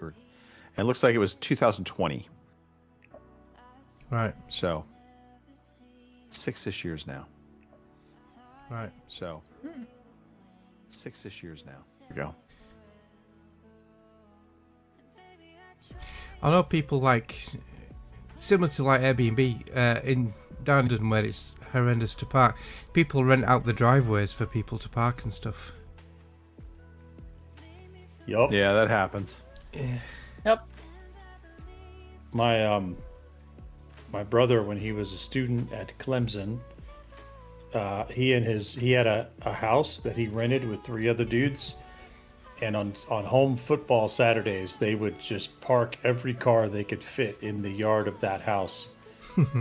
and it looks like it was 2020. Right. So 6-ish years now. Right. So 6-ish years now. There we go. I know people like similar to like Airbnb in Downton where it's horrendous to park. People rent out the driveways for people to park and stuff. Yup. Yeah, that happens. Yeah. Yep. My brother, when he was a student at Clemson, he had a house that he rented with 3 other dudes, and on home football Saturdays they would just park every car they could fit in the yard of that house,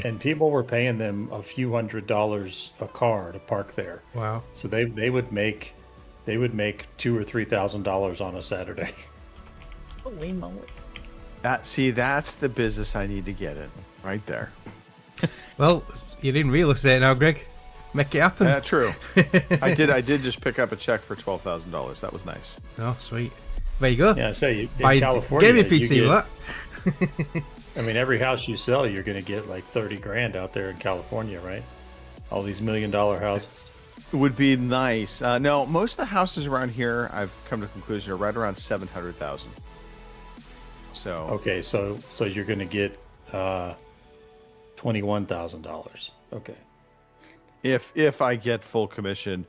and people were paying them a few $100s a car to park there. Wow. So they would make $2,000 or $3,000 on a Saturday. Holy moly. That's the business I need to get in right there. Well, you're in real estate now, Greg. Make it happen. True. I did just pick up a check for $12,000. That was nice. Oh, sweet. There you go. Yeah, I say in Buy California, gaming PC you with get, that. I mean, every house you sell, you're going to get like 30 grand out there in California, right? All these $1 million houses. It would be nice. No, most of the houses around here, I've come to the conclusion, are right around 700,000. So Okay, so you're going to get $21,000. Okay. if I get full commission,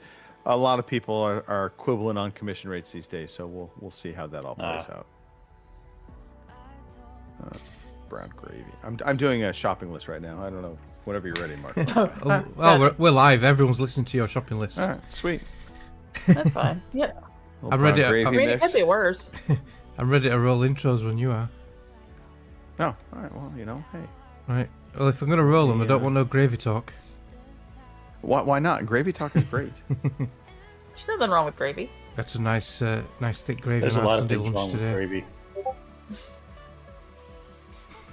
a lot of people are quibbling on commission rates these days. So we'll see how that all plays out. Brown gravy. I'm doing a shopping list right now. I don't know. Whenever you're ready, Mark. We're live. Everyone's listening to your shopping list. All right, sweet. That's fine. Yeah. Little I'm ready. brown gravy I mean, it mix. could be worse. I'm ready to roll intros when you are. No, all right. Well, hey, Right. Well, if I'm going to roll them, I don't Yeah. want no gravy talk. why not? Gravy talk is great. There's nothing wrong with gravy. That's a nice thick gravy. There's a on our lot of Sunday things lunch wrong with today. gravy.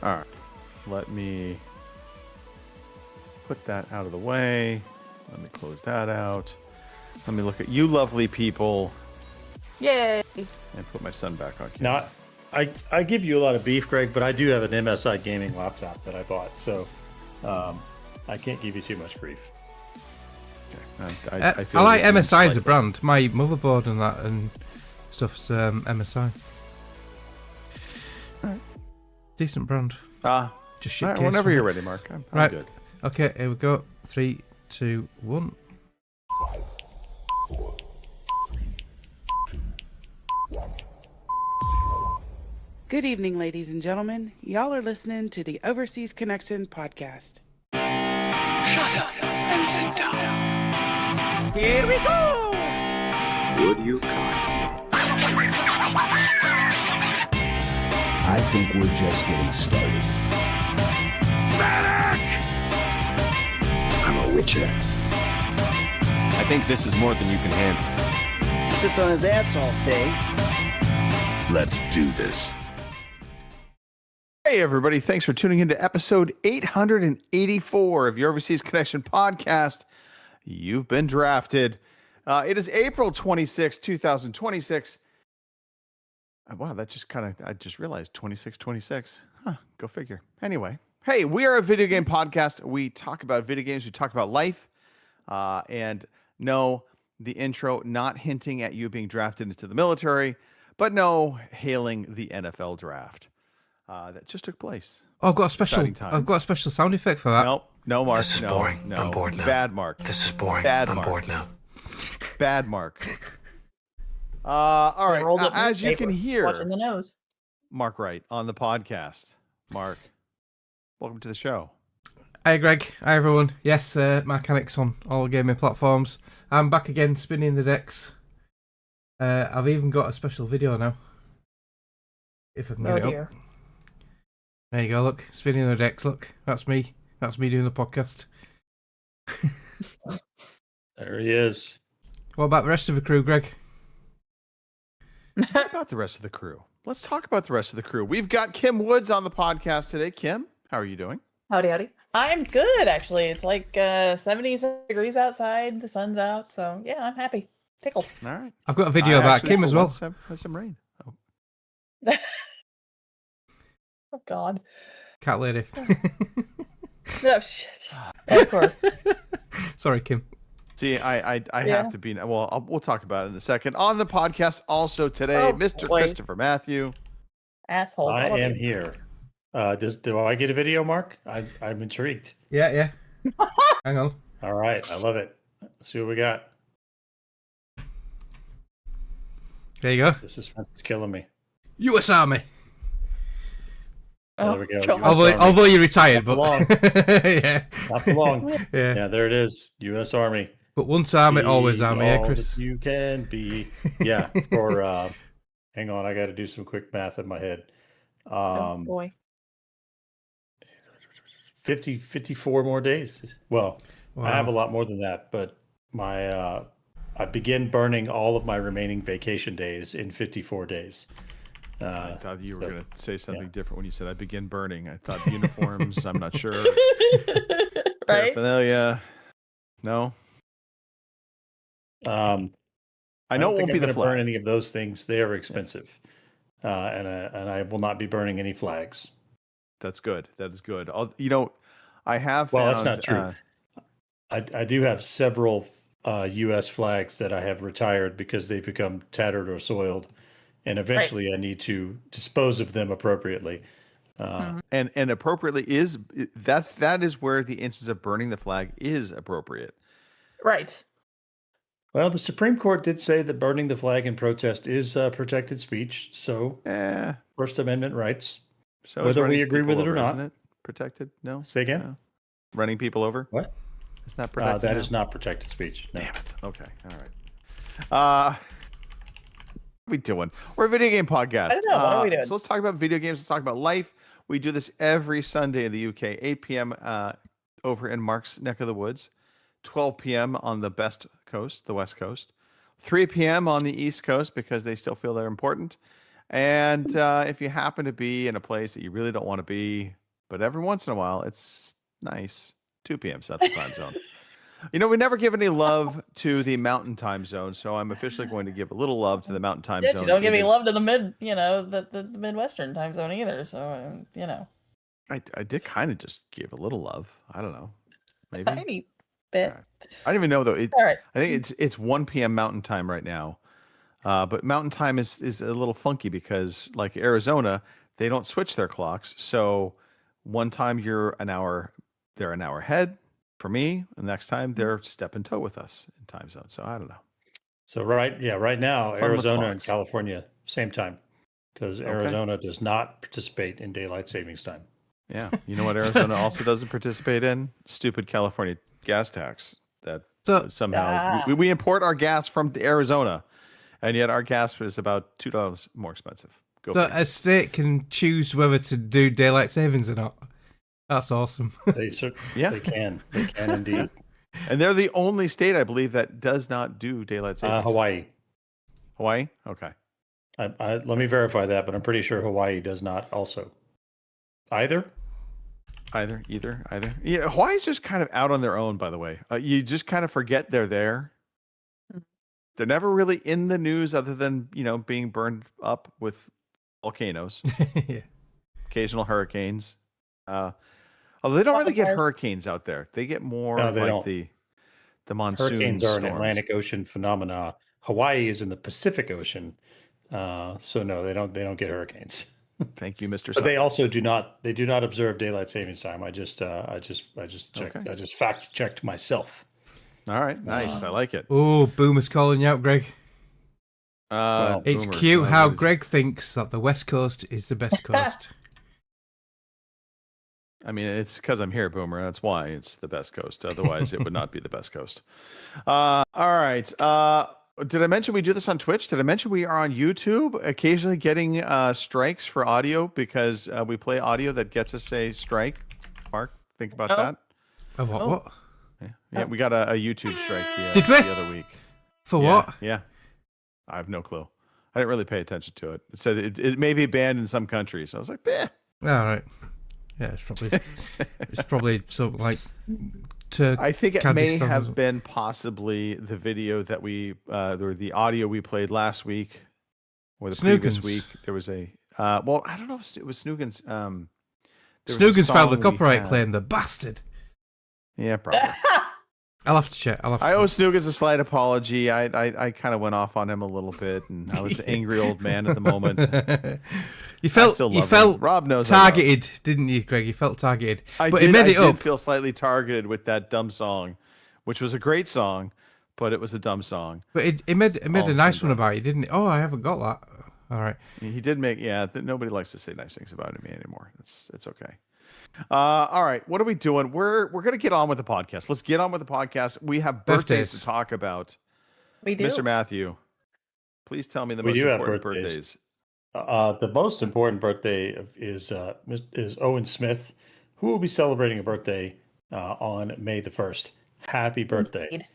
All right, let me put that out of the way. Let me close that out. Let me look at you lovely people Yay. and put my son back on. Now, I give you a lot of beef, Greg, but I do have an MSI gaming laptop that I bought, so I can't give you too much grief. Okay. I feel like you've been MSI as a slighted. brand. My motherboard and that and stuff's MSI. Alright. Decent brand. Just shit All right, case whenever one. you're ready, Mark. I'm Right. good. Okay, here we go. 3, 2, 1. Good evening, ladies and gentlemen. Y'all are listening to the Overseas Connection podcast. Shut up and sit down. Here we go! Would you kindly? I think we're just getting started. Medic! I'm a witcher. I think this is more than you can handle. He sits on his ass all day. Let's do this. Hey, everybody. Thanks for tuning in to episode 884 of your Overseas Connection podcast. You've been drafted. It is April 26, 2026. Wow, that just I just realized 2626. Huh, go figure. Anyway, hey, we are a video game podcast. We talk about video games. We talk about life. And no, the intro not hinting at you being drafted into the military, but no, hailing the NFL draft. That just took place. Oh, I've got a special. Exciting times. I've got a special sound effect for that. Nope, no, Mark. This is no, boring. No, I'm bored now. Bad Mark. This is boring. Bad I'm Mark. bored now. Bad Mark. All right. Rolled up As you can newspaper, watching hear, the nose. Mark Wright on the podcast. Mark, welcome to the show. Hi, Greg. Hi, everyone. Yes, Mechanics on all gaming platforms. I'm back again, spinning the decks. I've even got a special video now. If I can get Oh it dear. up. There you go, look. Spinning the decks, look. That's me. That's me doing the podcast. There he is. What about the rest of the crew, Greg? What about the rest of the crew? Let's talk about the rest of the crew. We've got Kim Woods on the podcast today. Kim, how are you doing? Howdy, howdy. I'm good, actually. It's like 70 degrees outside. The sun's out. So, yeah, I'm happy. Tickled. All right. I've got a video about Actually, Kim for as well. once, have some rain. Oh. Oh God. Cat lady. Oh shit. Of course. Sorry, Kim. See, I Yeah. have to be. Well, we'll talk about it in a second. On the podcast also today, Oh, Mr. boy. Christopher Matthew. Assholes. I all of am you. here. Do I get a video, Mark? I'm intrigued. Yeah. Hang on. All right, I love it. Let's see what we got. There you go. This is killing me. U.S. Army. Oh, there we go. God. Although you're retired, but Not yeah, Not for long. yeah. Yeah, there it is. U.S. Army. But once army, always Be army, yeah, all Chris. that you can be. Yeah. For hang on, I got to do some quick math in my head. Oh boy. 54 more days. Well, I have a lot more than that, but my I begin burning all of my remaining vacation days in 54 days. I thought you were so- going to say something yeah. different when you said I begin burning. I thought uniforms. I'm not sure. Right? Paraphernalia. No. I know it won't be the going to burn flag. any of those things. They are expensive, and I will not be burning any flags. That's good. That is good. I have. Well, that's found, not true. I do have several U.S. flags that I have retired because they've become tattered or soiled, and eventually I need to dispose of them appropriately. And appropriately that is where the instance of burning the flag is appropriate. Right. Well, the Supreme Court did say that burning the flag in protest is protected speech, so First Amendment rights. So is Whether we running agree with people it or over, not. isn't it protected? No. Say again? No. Running people over. What? Is that protected? That now? is not protected speech. No. Damn it. Okay. All right. What are we doing? We're a video game podcast. I don't know. What are we doing? So let's talk about video games. Let's talk about life. We do this every Sunday in the UK, 8 p.m. Over in Mark's neck of the woods, 12 p.m. on the West Coast, 3 p.m. on the East Coast because they still feel they're important. And if you happen to be in a place that you really don't want to be, but every once in a while, it's nice, 2 p.m. Central Time Zone. We never give any love to the Mountain Time Zone, so I'm officially going to give a little love to the Mountain Time Yeah, Zone. you don't give It any is- love to the the Midwestern time zone either. So I did kind of just give a little love. I don't know, maybe. tiny bit. All right. I don't even know though. All right. I think it's 1 p.m. Mountain Time right now, but Mountain Time is a little funky because like Arizona, they don't switch their clocks. So one time you're an hour, they're an hour ahead for me, and next time they're step and toe with us in time zone. So I don't know. So right now, Fun with Arizona and clocks. California, same time, because Arizona does not participate in daylight savings time. Yeah, you know what Arizona also doesn't participate in? Stupid California gas tax that So somehow we import our gas from Arizona, and yet our gas is about $2 more expensive. Go So figure. a state can choose whether to do daylight savings or not. That's awesome. They Yeah. they can indeed. And they're the only state, I believe, that does not do daylight savings. Hawaii. Hawaii? Okay. Let me verify that, but I'm pretty sure Hawaii does not also. Either. Either. Yeah, Hawaii's just kind of out on their own, by the way. You just kind of forget they're there. They're never really in the news other than, being burned up with volcanoes, Yeah. occasional hurricanes. Although they don't really get Wildfires. hurricanes out there. They get more No, of they like don't. the monsoon Hurricanes are an storms. Atlantic Ocean phenomena. Hawaii is in the Pacific Ocean, so no, they don't get hurricanes. Thank you, Mr. But they Science. also do not observe daylight savings time. I just checked. Okay. I just fact checked myself. All right, nice. I like it. Oh, Boomer's calling you out, Greg. It's Boomer, cute so how what is- Greg thinks that the West Coast is the best coast. I mean, it's because I'm here, Boomer. That's why it's the best coast. Otherwise, it would not be the best coast. All right. Did I mention we do this on Twitch? Did I mention we are on YouTube, occasionally getting strikes for audio because we play audio that gets us a strike? Mark, think about Oh. that. Oh, what? Oh. What? Yeah, we got a YouTube strike Did we? the other week. For Yeah, what? Yeah. I have no clue. I didn't really pay attention to it. It said it may be banned in some countries. I was like, eh. All right. Yeah, it's probably something like I think it may Kyrgyzstan or have something. been possibly the video that we or the audio we played last week or the previous Snookums. week. There was Well, I don't know if it was Snoogan's. There was a Snoogan's filed a song we copyright had. claim, the bastard. Yeah, probably. I'll have to check. I owe Snoogan's a slight apology. I kind of went off on him a little bit, and I was an angry old man at the moment. You felt still you love felt him. Rob knows I love him. targeted, didn't you, Greg? You felt targeted. I but did, he made I it up. did feel slightly targeted with that dumb song, which was a great song, but it was a dumb song. But he made All a the nice same one time. about it, didn't he? Oh, I haven't got that. All right. He did make, nobody likes to say nice things about me anymore. It's okay. All right, what are we doing? We're gonna get on with the podcast. Let's get on with the podcast. We have birthdays to Birthdays. talk about. We do. Mr. Matthew, please tell me the We most do have important birthdays. birthdays. The most important birthday is Owen Smith, who will be celebrating a birthday on May the 1st. Happy birthday! Indeed.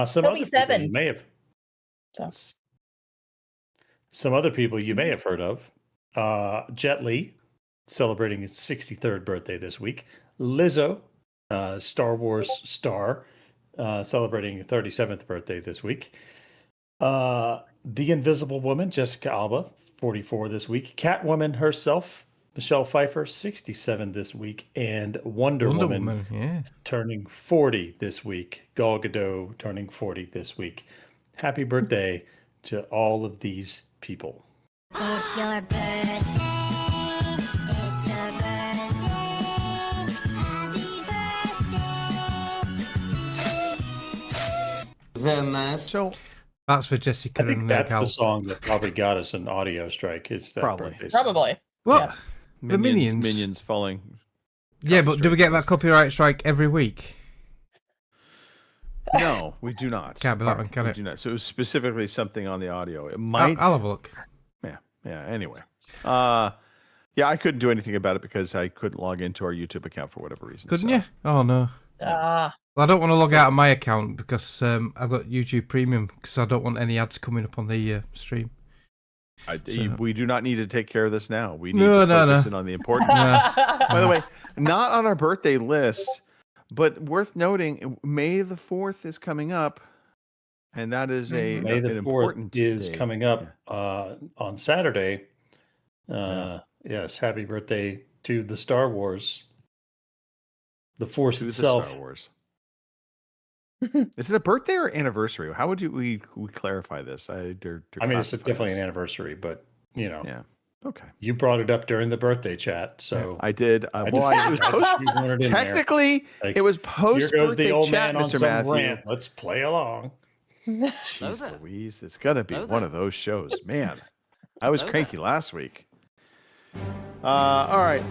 Some He'll other be people 7. you may have. So. Some other people you may have heard of. Jet Li, celebrating his 63rd birthday this week. Lizzo, Star Wars star, celebrating her 37th birthday this week. The Invisible Woman, Jessica Alba, 44 this week. Catwoman herself, Michelle Pfeiffer, 67 this week. And Wonder Woman yeah. turning 40 this week. Gal Gadot turning 40 this week. Happy birthday to all of these people. It's your birthday. It's your birthday. Happy birthday. Very nice. So That's for Jessica I think and that's Gal. the song that probably got us an audio strike. Is that Probably. birthday song. Probably. What? Yeah. The Minions. Minions falling. Yeah, but do we get that copyright strike every week? No, we do not. Can't be that one, can we it? do not. So it was specifically something on the audio. It might. I'll have a look. Yeah. Anyway. Yeah, I couldn't do anything about it because I couldn't log into our YouTube account for whatever reason. Couldn't so- you? Oh, no. Ah. Well, I don't want to log out of my account because I've got YouTube Premium because I don't want any ads coming up on the stream. We do not need to take care of this now. We need No, to no, focus no. in on the important. Yeah. By the way, not on our birthday list, but worth noting, May the 4th is coming up, and that is May an the 4th important is day. coming up on Saturday. Yeah. Yes, happy birthday to the Star Wars. The Force To the itself. Star Wars. Is it a birthday or anniversary? How would we clarify this? I mean, it's classify definitely this. an anniversary, but you know, Yeah. Okay. you brought it up during the birthday chat, so I did. I Well, just- it was I post. just wanted it in there. Technically, Like, it was here post goes birthday the old chat, man on Mr. some Matthew. rant. Let's play along. Jeez Louise, it's got to be Hello one there. of those shows, man. I was Hello cranky last week. All right,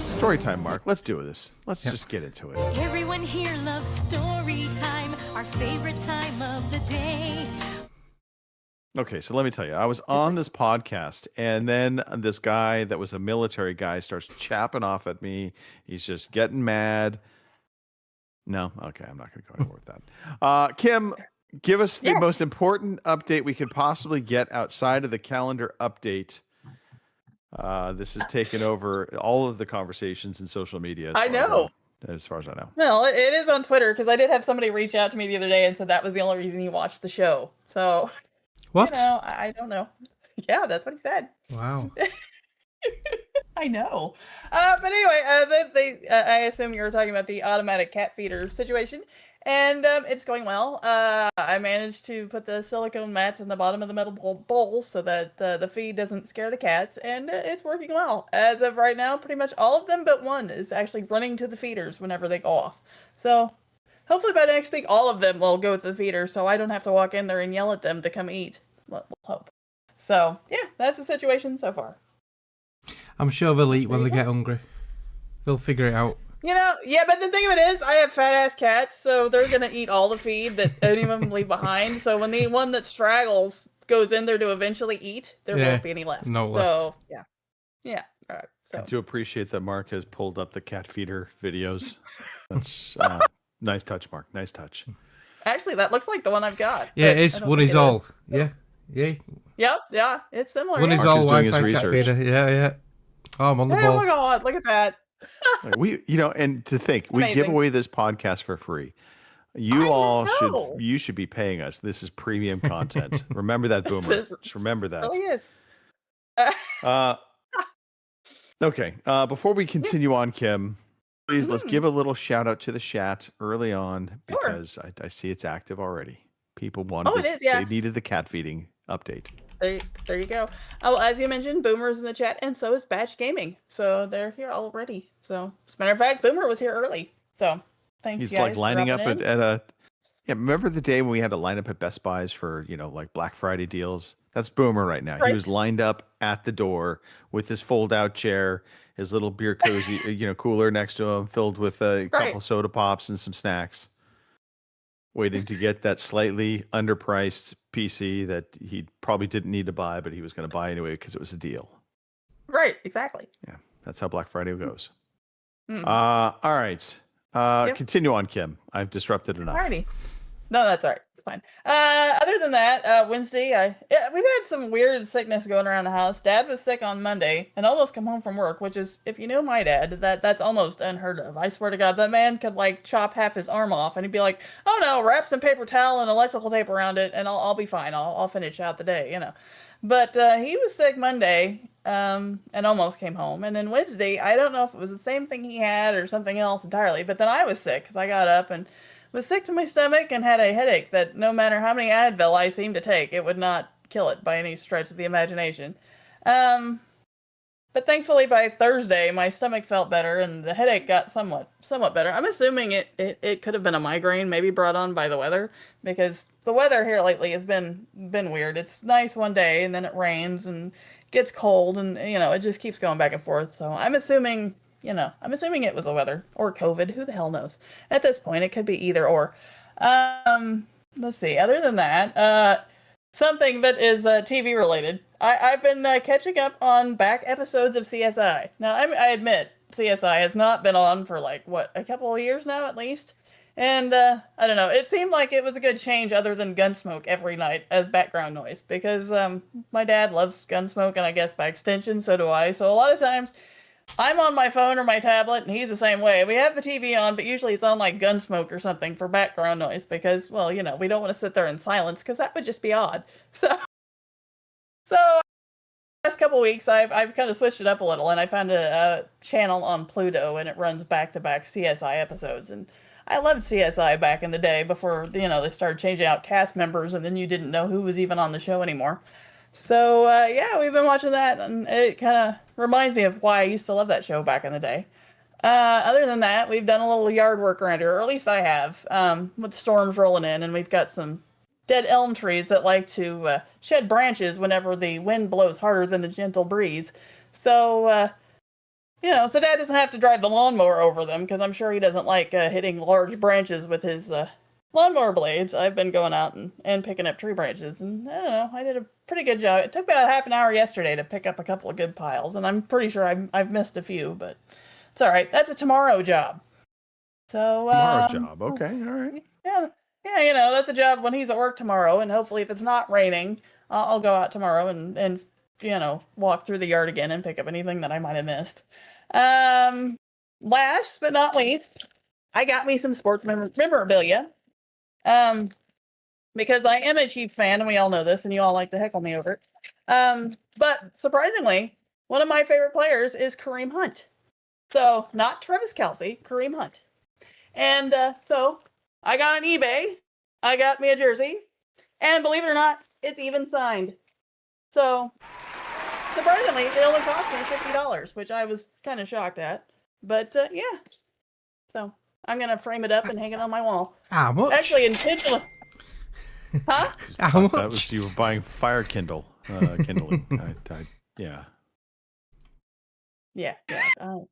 story time, Mark. Let's do this. Let's just get into it. Everyone here loves story time, our favorite time of the day. Okay, so let me tell you, I was on this podcast, and then this guy that was a military guy starts chapping off at me. He's just getting mad. No, okay, I'm not going to go anywhere with that. Kim, give us the Yeah. most important update we could possibly get outside of the calendar update. This has taken over all of the conversations in social media. I know. As far as I know. Well, it is on Twitter because I did have somebody reach out to me the other day and said that was the only reason he watched the show. So, What? you know, I don't know. Yeah, that's what he said. Wow. I know. But anyway, I assume you were talking about the automatic cat feeder situation, and it's going well. I managed to put the silicone mats in the bottom of the metal bowl so that the feed doesn't scare the cats, and it's working well. As of right now, pretty much all of them but one is actually running to the feeders whenever they go off. So hopefully by next week, all of them will go to the feeder, so I don't have to walk in there and yell at them to come eat. We'll hope. So yeah, that's the situation so far. I'm sure they'll eat when There they you get hungry. They'll figure it out. You know, yeah, but the thing of it is, I have fat ass cats, so they're gonna eat all the feed that any of them leave behind. So when the one that straggles goes in there to eventually eat, there Yeah, won't be any left. no So yeah, all right. I So do appreciate that Mark has pulled up the cat feeder videos. That's nice touch, Mark. Nice touch. actually, that looks like the one I've got. Yeah, but I it's don't one think is it all. Yeah. Yeah. Yeah, it's similar. One yeah. is Mark all is doing his Wi-Fi cat research. feeder. Yeah. Oh, I'm on the Hey, oh ball. my god, look at that. We, and to think, we give Amazing. away this podcast for free. You I all know. should be paying us. This is premium content. Remember that, Boomer. Just remember that. Really is. Okay. Before we continue on, Kim, please let's give a little shout out to the chat early on Sure. because I see it's active already. People wanted Oh, it is, yeah. they needed the cat feeding update. There you go. Oh, well, as you mentioned, Boomer's in the chat, and so is Batch Gaming. So they're here already. So, as a matter of fact, Boomer was here early. So, thanks, He's guys, like for lining up dropping at in. a. Yeah, remember the day when we had to line up at Best Buys for like Black Friday deals? That's Boomer right now. He Right. was lined up at the door with his fold-out chair, his little beer cozy, cooler next to him, filled with a couple Right. soda pops and some snacks, waiting to get that slightly underpriced PC that he probably didn't need to buy, but he was going to buy anyway because it was a deal. Right, exactly. Yeah, that's how Black Friday goes. Mm. All right. Yep. Continue on, Kim. I've disrupted enough. Alrighty. No, that's all right. It's fine. Other than that, Wednesday, we've had some weird sickness going around the house. Dad was sick on Monday and almost come home from work, which is, if you know my dad, that's almost unheard of. I swear to God, that man could like chop half his arm off, and he'd be like, "Oh no, wrap some paper towel and electrical tape around it, and I'll be fine. I'll finish out the day," you know. But he was sick Monday, and almost came home, and then Wednesday, I don't know if it was the same thing he had or something else entirely, but then I was sick because I got up and was sick to my stomach and had a headache that no matter how many Advil I seemed to take, it would not kill it by any stretch of the imagination. But thankfully by Thursday, my stomach felt better and the headache got somewhat better. I'm assuming it could have been a migraine, maybe brought on by the weather, because the weather here lately has been weird. It's nice one day and then it rains and gets cold, and it just keeps going back and forth. So I'm assuming it was the weather or COVID. Who the hell knows? At this point, it could be either or. Let's see. Other than that, something that is TV related. I've been catching up on back episodes of CSI. Now, I admit CSI has not been on for a couple of years now at least. And I don't know. It seemed like it was a good change other than Gunsmoke every night as background noise, because my dad loves Gunsmoke, and I guess by extension so do I. So a lot of times I'm on my phone or my tablet, and he's the same way. We have the TV on, but usually it's on like Gunsmoke or something for background noise because, well, we don't want to sit there in silence because that would just be odd. So last couple weeks I've kind of switched it up a little, and I found a channel on Pluto, and it runs back-to-back CSI episodes. And I loved CSI back in the day before they started changing out cast members, and then you didn't know who was even on the show anymore. So, yeah, we've been watching that, and it kind of reminds me of why I used to love that show back in the day. Other than that, we've done a little yard work around here, or at least I have, with storms rolling in, and we've got some dead elm trees that like to shed branches whenever the wind blows harder than a gentle breeze. So, so Dad doesn't have to drive the lawnmower over them, because I'm sure he doesn't like hitting large branches with his lawnmower blades. I've been going out and picking up tree branches, and I don't know, I did a pretty good job. It took me about half an hour yesterday to pick up a couple of good piles, and I'm pretty sure I've missed a few, but it's all right. That's a tomorrow job. So Tomorrow job. Okay, all right. Yeah, that's a job when he's at work tomorrow, and hopefully if it's not raining, I'll go out tomorrow and walk through the yard again and pick up anything that I might have missed. Last but not least, I got me some sports memorabilia. Because I am a Chiefs fan, and we all know this, and you all like to heckle me over it. But surprisingly, one of my favorite players is Kareem Hunt. So, not Travis Kelce, Kareem Hunt. And so, I got on eBay, I got me a jersey, and believe it or not, it's even signed. So, surprisingly, it only cost me $50, which I was kind of shocked at. But, yeah. So, I'm going to frame it up and hang it on my wall. How much? Actually, intentionally. Huh? How much? That was you were buying fire kindling. Yeah. Yeah. Oh,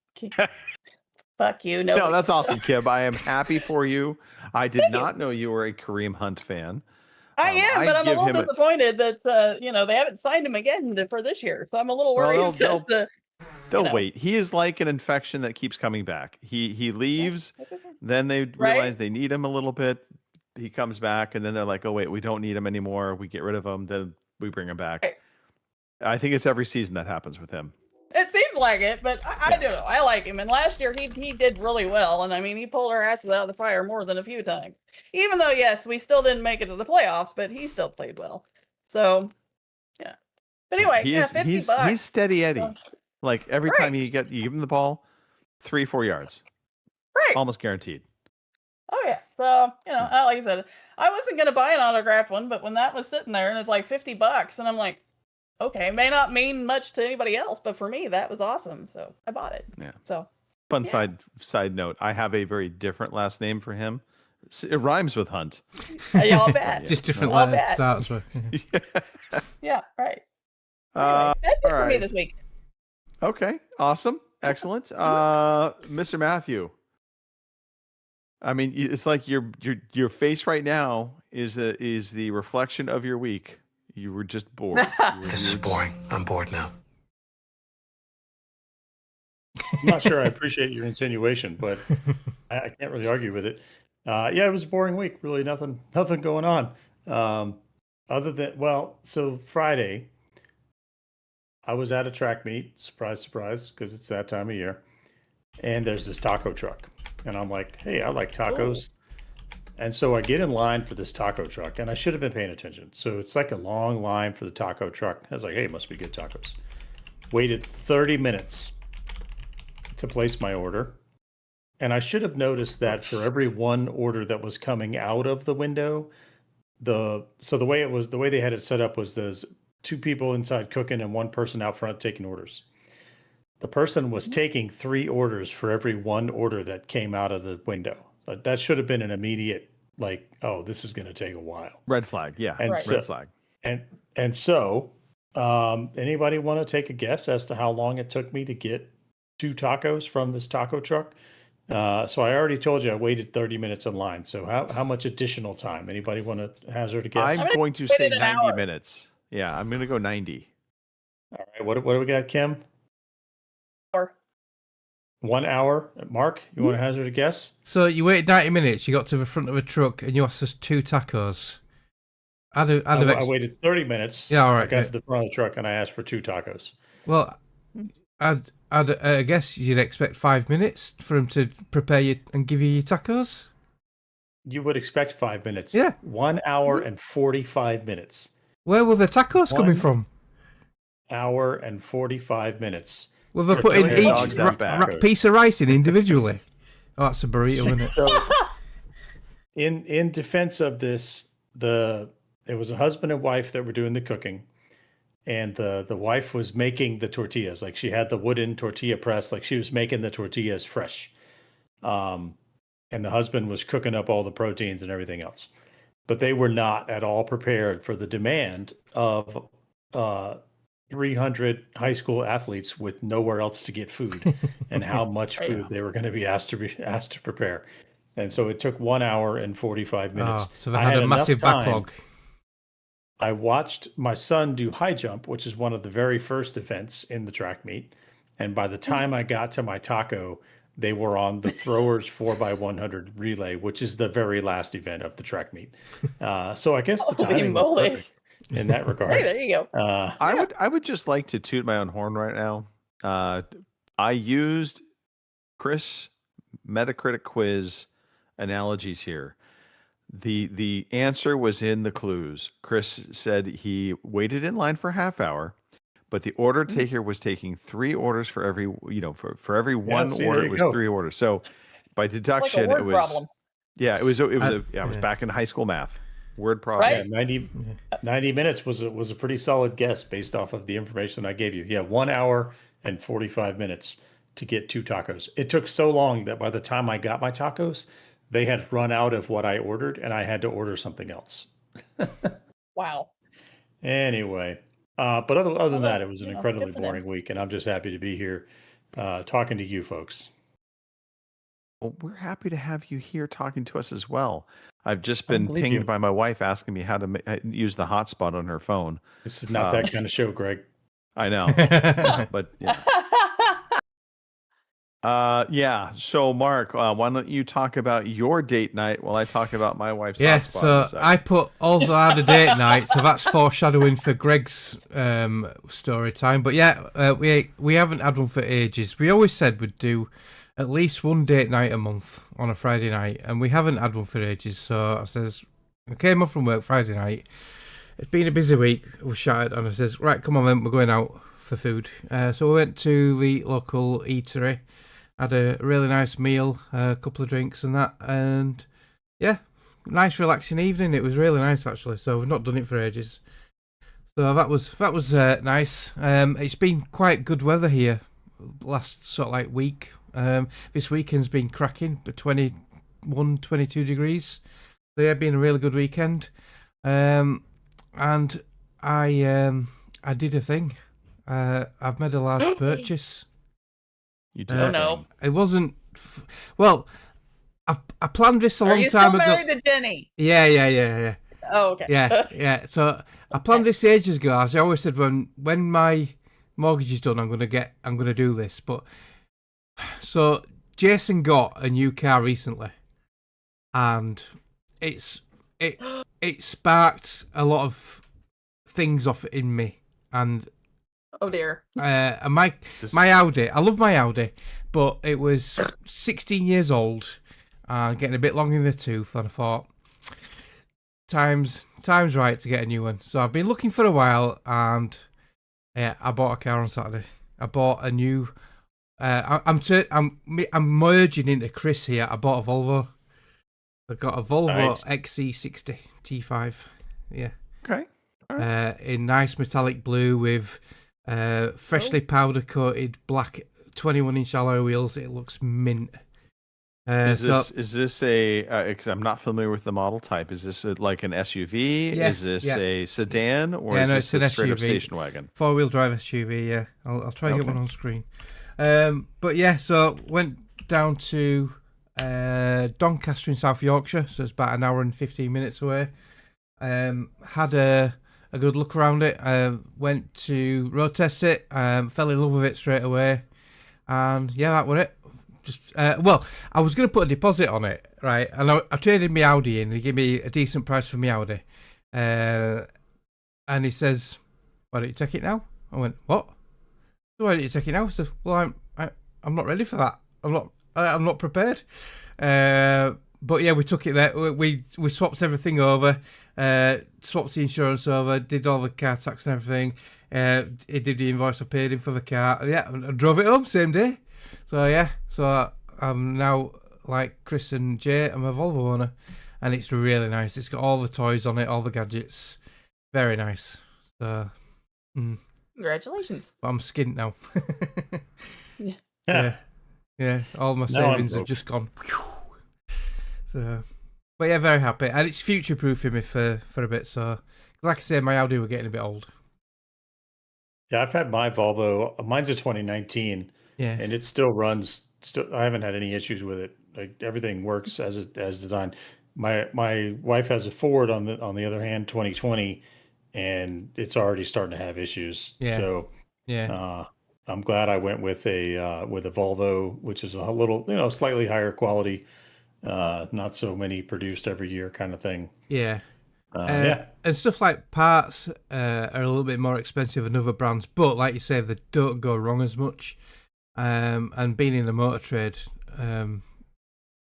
fuck you. No, that's awesome, Kim. I am happy for you. I did not know you were a Kareem Hunt fan. I am, but I'm a give little him disappointed that they haven't signed him again for this year. So I'm a little worried. Well, they'll wait. He is like an infection that keeps coming back. He leaves, then they realize they need him a little bit. He comes back, and then they're like, "Oh wait, we don't need him anymore. We get rid of him. Then we bring him back." Right. I think it's every season that happens with him. It seems like it, but I don't know. I like him, and last year he did really well, and I mean he pulled our asses out of the fire more than a few times. Even though yes, we still didn't make it to the playoffs, but he still played well. So, yeah. But anyway, He yeah, is 50 he's bucks. he's steady Eddie. So- Like every Right. time you give him the ball, 3-4 yards, Right. almost guaranteed. Oh yeah. So like I said, I wasn't gonna buy an autographed one, but when that was sitting there and it's like $50, and I'm like, okay, may not mean much to anybody else, but for me that was awesome. So I bought it. Yeah. So Fun Yeah. side note: I have a very different last name for him. It rhymes with Hunt. y'all bet. Yeah. Just different I'll letter bet. starts with. Yeah. Right. Anyway, Uh, that's it for me alright. this week. Okay, awesome, excellent. Mr. Matthew. I mean, it's like your face right now is the reflection of your week. You were just bored. This is boring. I'm bored now. I'm not sure I appreciate your insinuation, but I can't really argue with it. Yeah, it was a boring week. Really, nothing going on. Other than so Friday, I was at a track meet. Surprise, surprise, because it's that time of year. And there's this taco truck, and I'm like, hey, I like tacos. And so I get in line for this taco truck, and I should have been paying attention. So it's like a long line for the taco truck. I was like, hey, it must be good tacos. Waited 30 minutes to place my order. And I should have noticed that for every one order that was coming out of the window, the way they had it set up was there's two people inside cooking and one person out front taking orders. The person was taking 3 orders for every one order that came out of the window. But that should have been an immediate, like, oh, this is going to take a while. Red flag, yeah, And Right. red flag. And so, anybody want to take a guess as to how long it took me to get 2 tacos from this taco truck? So I already told you I waited 30 minutes in line. So how much additional time? Anybody want to hazard a guess? I'm gonna going to put say it an 90 hour. minutes. Yeah, I'm going to go 90. All right. What do we got, Kim? Or 1 hour. Mark, you want to hazard a guess? So you waited 90 minutes, you got to the front of a truck, and you asked us 2 tacos. I waited 30 minutes. Yeah, all I right. got to the front of the truck and I asked for 2 tacos. Well, I guess you'd expect 5 minutes for him to prepare you and give you your tacos. You would expect 5 minutes. Yeah. 1 hour and 45 minutes. Where were the tacos coming One- from? Hour and 45 minutes. Were they They're putting killing each dogs out back. piece of rice in individually? Oh, that's a burrito, isn't it? So, in defense of this, it was a husband and wife that were doing the cooking, and the wife was making the tortillas. Like, she had the wooden tortilla press, like she was making the tortillas fresh. And the husband was cooking up all the proteins and everything else. But they were not at all prepared for the demand of 300 high school athletes with nowhere else to get food and how much Right. food they were going to be asked to prepare. And so it took 1 hour and 45 minutes. Oh, so they I had a enough massive time. backlog. I watched my son do high jump, which is one of the very first events in the track meet. And by the time I got to my taco, they were on the throwers 4x100 relay, which is the very last event of the track meet. So I guess the Holy timing was moly. perfect in that regard. Hey, there you go. I would just like to toot my own horn right now. I used Chris Metacritic quiz analogies here. The answer was in the clues. Chris said he waited in line for a half hour, but the order taker was taking 3 orders for every for every one see, order there it you was go. 3 orders. So by Like deduction a word it was problem. yeah, it was I was back in high school math. Word problem. Right? Yeah, 90 minutes was a pretty solid guess based off of the information I gave you. Yeah, 1 hour and 45 minutes to get 2 tacos. It took so long that by the time I got my tacos, they had run out of what I ordered and I had to order something else. Wow. Anyway, but other than that, it was an good incredibly for them. boring week, and I'm just happy to be here talking to you folks. Well, we're happy to have you here talking to us as well. I've just I been believe pinged you. by my wife asking me how to use the hotspot on her phone. This is not that kind of show, Greg. I know, but yeah. Yeah. So, Mark, why don't you talk about your date night while I talk about my wife's Yeah, hotspot? in a so second? I put also had a date night, so that's foreshadowing for Greg's story time. But yeah, we haven't had one for ages. We always said we'd do at least one date night a month on a Friday night, and we haven't had one for ages. So I came off from work Friday night, it's been a busy week. We shattered, and I says, right, come on then, we're going out for food. So we went to the local eatery, had a really nice meal, a couple of drinks and that, and yeah, nice relaxing evening. It was really nice actually. So we've not done it for ages. So that was nice. It's been quite good weather here last sort of like week. This weekend's been cracking, but 21, 22 degrees. So yeah, been a really good weekend. And I did a thing. I've made a large purchase. You did. Oh no! It wasn't. Well, I planned this a long time ago. Are you still married to Jenny? Yeah. Oh, okay. Yeah. So I planned this ages ago. As I always said, when my mortgage is done, I'm gonna do this. But so Jason got a new car recently, and it sparked a lot of things off in me. And Oh dear. my Audi, I love my Audi, but it was 16 years old and getting a bit long in the tooth, and I thought time's right to get a new one. So I've been looking for a while, and I bought a car on Saturday. I bought a new. I'm merging into Chris here. I bought a Volvo. I got a Volvo XC60 T5. Yeah. Okay. In nice metallic blue with freshly powder coated black 21-inch alloy wheels. It looks mint. Is this a? Because I'm not familiar with the model type. Is this like an SUV? Yes, is this a sedan, or is it's this a an straight up SUV. station wagon? 4-wheel drive SUV. Yeah, I'll try and get one on screen. But yeah, so went down to Doncaster in South Yorkshire, so it's about an hour and 15 minutes away. Had a good look around it. Went to road test it. Fell in love with it straight away, and yeah, that was it. Just well, I was going to put a deposit on it, right? And I traded my Audi in. And he gave me a decent price for my Audi, and he says, "Why don't you take it now?" I went, "What? Why don't you take it now?" I said, "Well, I'm not ready for that. I'm not prepared." But yeah, we took it there. We swapped everything over, swapped the insurance over, did all the car tax and everything. He did the invoice. I paid him for the car. Yeah, I drove it home same day. So yeah, so I'm now like Chris and Jay. I'm a Volvo owner, and it's really nice. It's got all the toys on it, all the gadgets. Very nice. So, Congratulations. but I'm skint now. Yeah. Yeah. All my savings have just gone. So, but yeah, very happy, and it's future proofing me for a bit. So, like I said, my Audi were getting a bit old. Yeah, I've had my Volvo. Mine's a 2019. Yeah, and it still runs. I haven't had any issues with it. Like everything works as designed. My wife has a Ford on the other hand, 2020, and it's already starting to have issues. Yeah. So yeah, I'm glad I went with a Volvo, which is a little slightly higher quality, not so many produced every year kind of thing. yeah. Yeah. And stuff like parts are a little bit more expensive than other brands, but like you say, they don't go wrong as much. And being in the motor trade,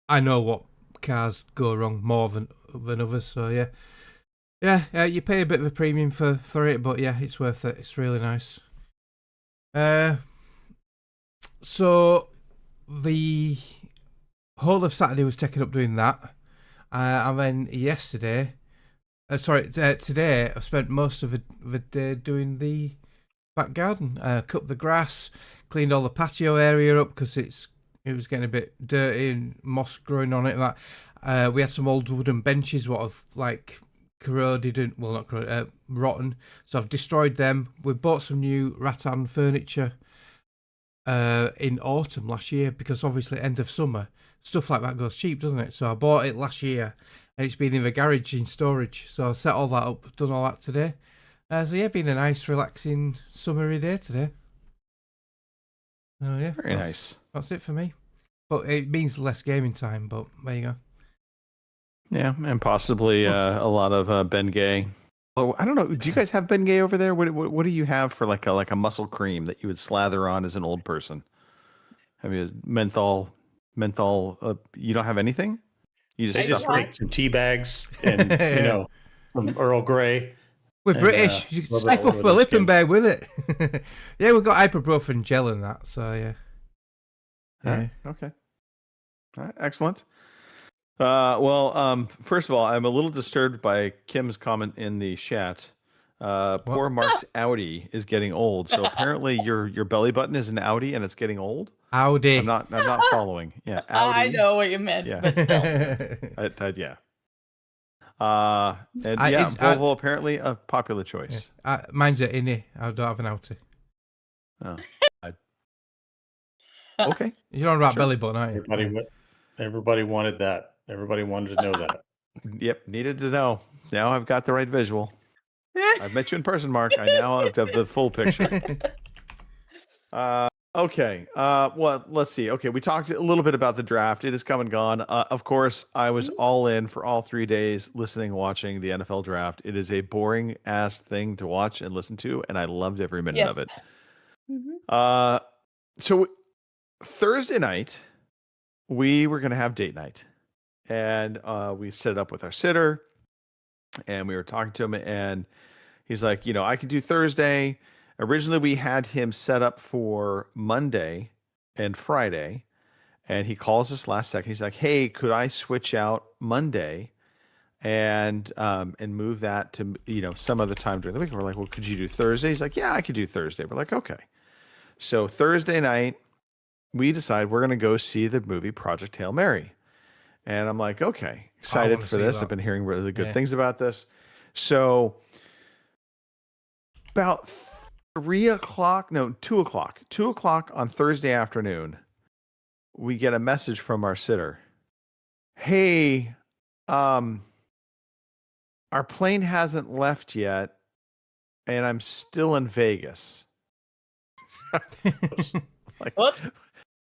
I know what cars go wrong more than others. So yeah, you pay a bit of a premium for it, but yeah, it's worth it. It's really nice. So the whole of Saturday was taken up doing that, and then today I spent most of the day doing the back garden, cut the grass, cleaned all the patio area up because it was getting a bit dirty and moss growing on it. And that we had some old wooden benches what have like corroded and not corroded, rotten. So I've destroyed them. We bought some new rattan furniture in autumn last year because obviously end of summer stuff like that goes cheap, doesn't it? So I bought it last year and it's been in the garage in storage. So I set all that up, done all that today. So yeah, been a nice relaxing summery day today. Oh yeah, Very nice. That's it for me. But it means less gaming time. But there you go. Yeah, and possibly a lot of Ben Gay. Oh, I don't know. Do you guys have Ben Gay over there? What do you have for like a muscle cream that you would slather on as an old person? Have you menthol? You don't have anything. You I just like some tea bags and some Earl Grey. We're And, British. You can rub it sniff all off over my the lip skin. and bear with it. Yeah, we've got ibuprofen gel and that, so yeah. All right. Okay. All right. Excellent. Well, first of all, I'm a little disturbed by Kim's comment in the chat. Poor Mark's Audi is getting old. So apparently your belly button is an Audi and it's getting old. Howdy. I'm not following. Yeah. Audi. I know what you meant, Yeah. but still. Yeah. And yeah, Volvo apparently a popular choice. Mine's an innie. I don't have an outie. Oh. Okay. You're on about Sure. belly button, aren't you? Everybody wanted that. Everybody wanted to know that. Yep. Needed to know. Now I've got the right visual. I've met you in person, Mark. I now have the full picture. Okay. Well, let's see. Okay, we talked a little bit about the draft. It has come and gone. Of course, I was all in for all 3 days, listening, watching the NFL draft. It is a boring ass thing to watch and listen to, and I loved every minute Yes. of it. So Thursday night, we were going to have date night, and we set it up with our sitter, and we were talking to him, and he's like, I could do Thursday. Originally, we had him set up for Monday and Friday, and he calls us last second. He's like, "Hey, could I switch out Monday and move that to some other time during the week?" And we're like, "Well, could you do Thursday?" He's like, "Yeah, I could do Thursday." We're like, "Okay." So Thursday night, we decide we're going to go see the movie Project Hail Mary, and I'm like, "Okay, excited for this. I've been hearing really good things about this." So about 2 o'clock on Thursday afternoon, we get a message from our sitter. "Hey, our plane hasn't left yet, and I'm still in Vegas." Like, What?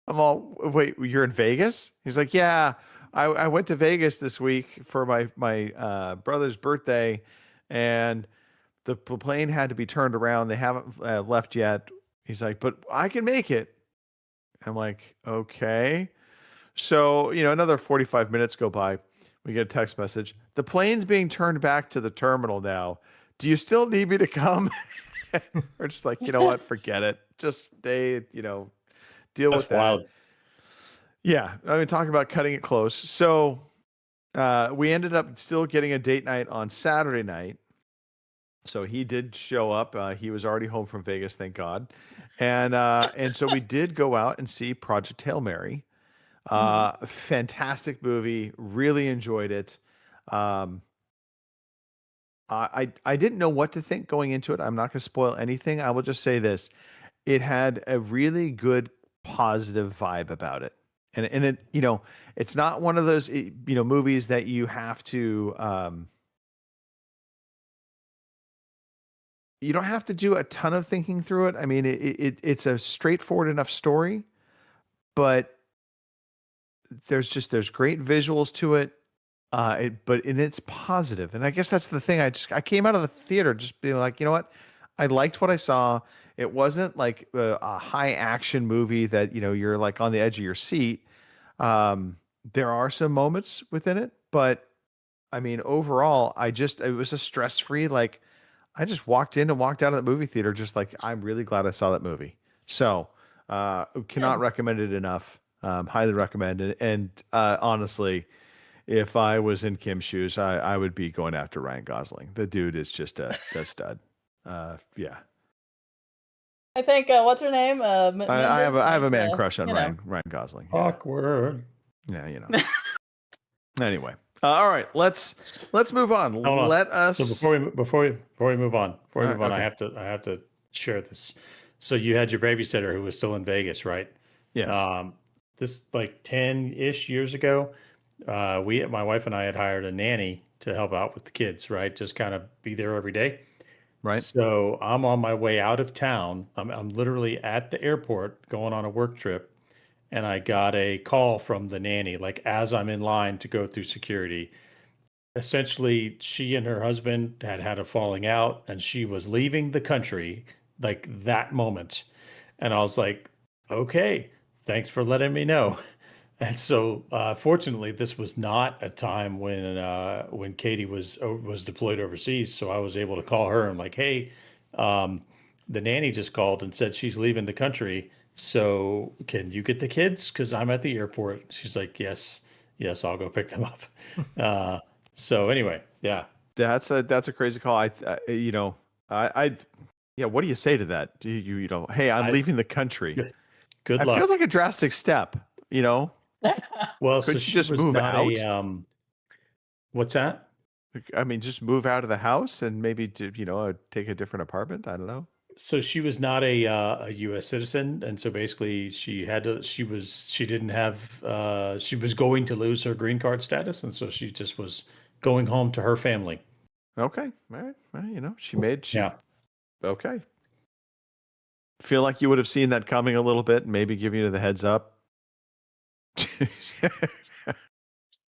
I'm all, "Wait, you're in Vegas?" He's like, "Yeah, I went to Vegas this week for my brother's birthday, and the plane had to be turned around. They haven't left yet." He's like, "But I can make it." I'm like, "Okay." So, another 45 minutes go by. We get a text message. "The plane's being turned back to the terminal now. Do you still need me to come?" We're just like, "You know what? Forget it. Just stay, deal That's with that." wild. Yeah. I mean, talking about cutting it close. So we ended up still getting a date night on Saturday night. So he did show up. He was already home from Vegas, thank God. And so we did go out and see Project Hail Mary. Fantastic movie. Really enjoyed it. I didn't know what to think going into it. I'm not going to spoil anything. I will just say this. It had a really good positive vibe about it. And it, it's not one of those, movies that you have to, you don't have to do a ton of thinking through it. I mean, it's a straightforward enough story, but there's great visuals to it. But it's positive. And I guess that's the thing. I came out of the theater just being like, you know what? I liked what I saw. It wasn't like a high action movie that, you're like on the edge of your seat. There are some moments within it, but I mean, overall, it was a stress-free, like, I just walked in and walked out of the movie theater just like, I'm really glad I saw that movie. So, cannot recommend it enough. Highly recommend it. And honestly, if I was in Kim's shoes, I would be going after Ryan Gosling. The dude is just a stud. Yeah. I think what's her name? I have a man crush on Ryan Gosling. Yeah. Awkward. Yeah, Anyway, all right. Let's move on. Hold on. Let us. So before we move on, Okay. I have to share this. So you had your babysitter who was still in Vegas, right? Yes. This like 10-ish years ago, my wife and I had hired a nanny to help out with the kids, right? Just kind of be there every day. Right. So I'm on my way out of town. I'm literally at the airport going on a work trip. And I got a call from the nanny, like as I'm in line to go through security. Essentially, she and her husband had a falling out and she was leaving the country like that moment. And I was like, okay, thanks for letting me know. And so, fortunately, this was not a time when Katie was deployed overseas. So I was able to call her and like, hey, the nanny just called and said she's leaving the country. So can you get the kids? Because I'm at the airport. She's like, yes, I'll go pick them up. So anyway, yeah, That's a crazy call. Yeah. What do you say to that? Do you know? Hey, I'm leaving the country. good It luck. feels like a drastic step. You know, Well, could so you she just was move not out? What's that? I mean, just move out of the house and maybe take a different apartment. I don't know. So she was not a U.S. citizen, and so basically she had to. She didn't have. She was going to lose her green card status, and so she just was going home to her family. Okay, all right. Well, Yeah. Okay. Feel like you would have seen that coming a little bit, and maybe giving you the heads up.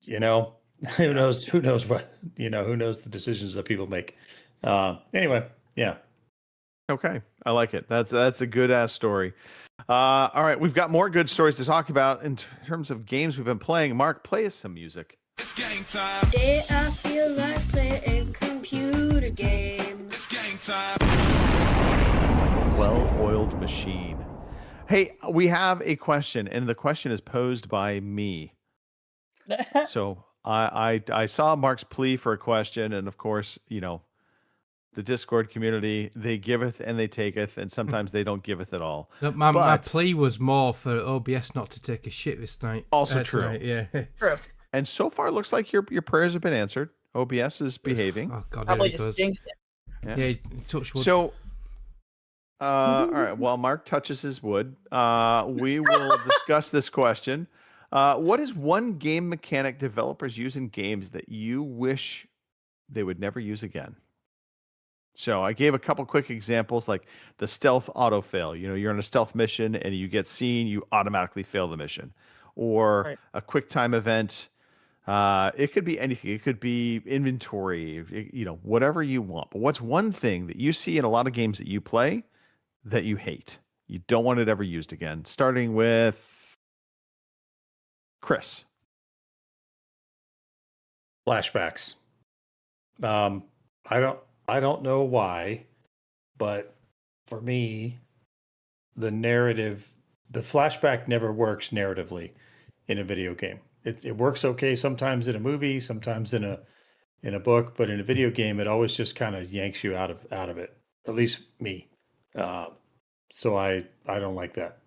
Who knows? Who knows what? Who knows the decisions that people make? Anyway, yeah. Okay, I like it. That's a good ass story. All right, we've got more good stories to talk about in terms of games we've been playing. Mark, play us some music. It's game time. Today I feel like playing computer games. It's game time. It's like a well-oiled machine. Hey, we have a question, and the question is posed by me. So I saw Mark's plea for a question, and of course, the Discord community, they giveth and they taketh, and sometimes they don't giveth at all. No, my plea was more for OBS not to take a shit this night. Also true. Tonight, yeah. True. And so far, it looks like your prayers have been answered. OBS is behaving. Oh God, Probably it just does. jinxed it. Yeah, touch wood. So, all right. While Mark touches his wood, we will discuss this question. What is one game mechanic developers use in games that you wish they would never use again? So I gave a couple quick examples, like the stealth autofail. You're on a stealth mission and you get seen, you automatically fail the mission. Or Right. a quick time event. It could be anything. It could be inventory, whatever you want. But what's one thing that you see in a lot of games that you play that you hate? You don't want it ever used again. Starting with Chris. Flashbacks. I don't know why, but for me, the flashback never works narratively in a video game. It works okay sometimes in a movie, sometimes in a book, but in a video game, it always just kind of yanks you out of it. At least me. So I don't like that.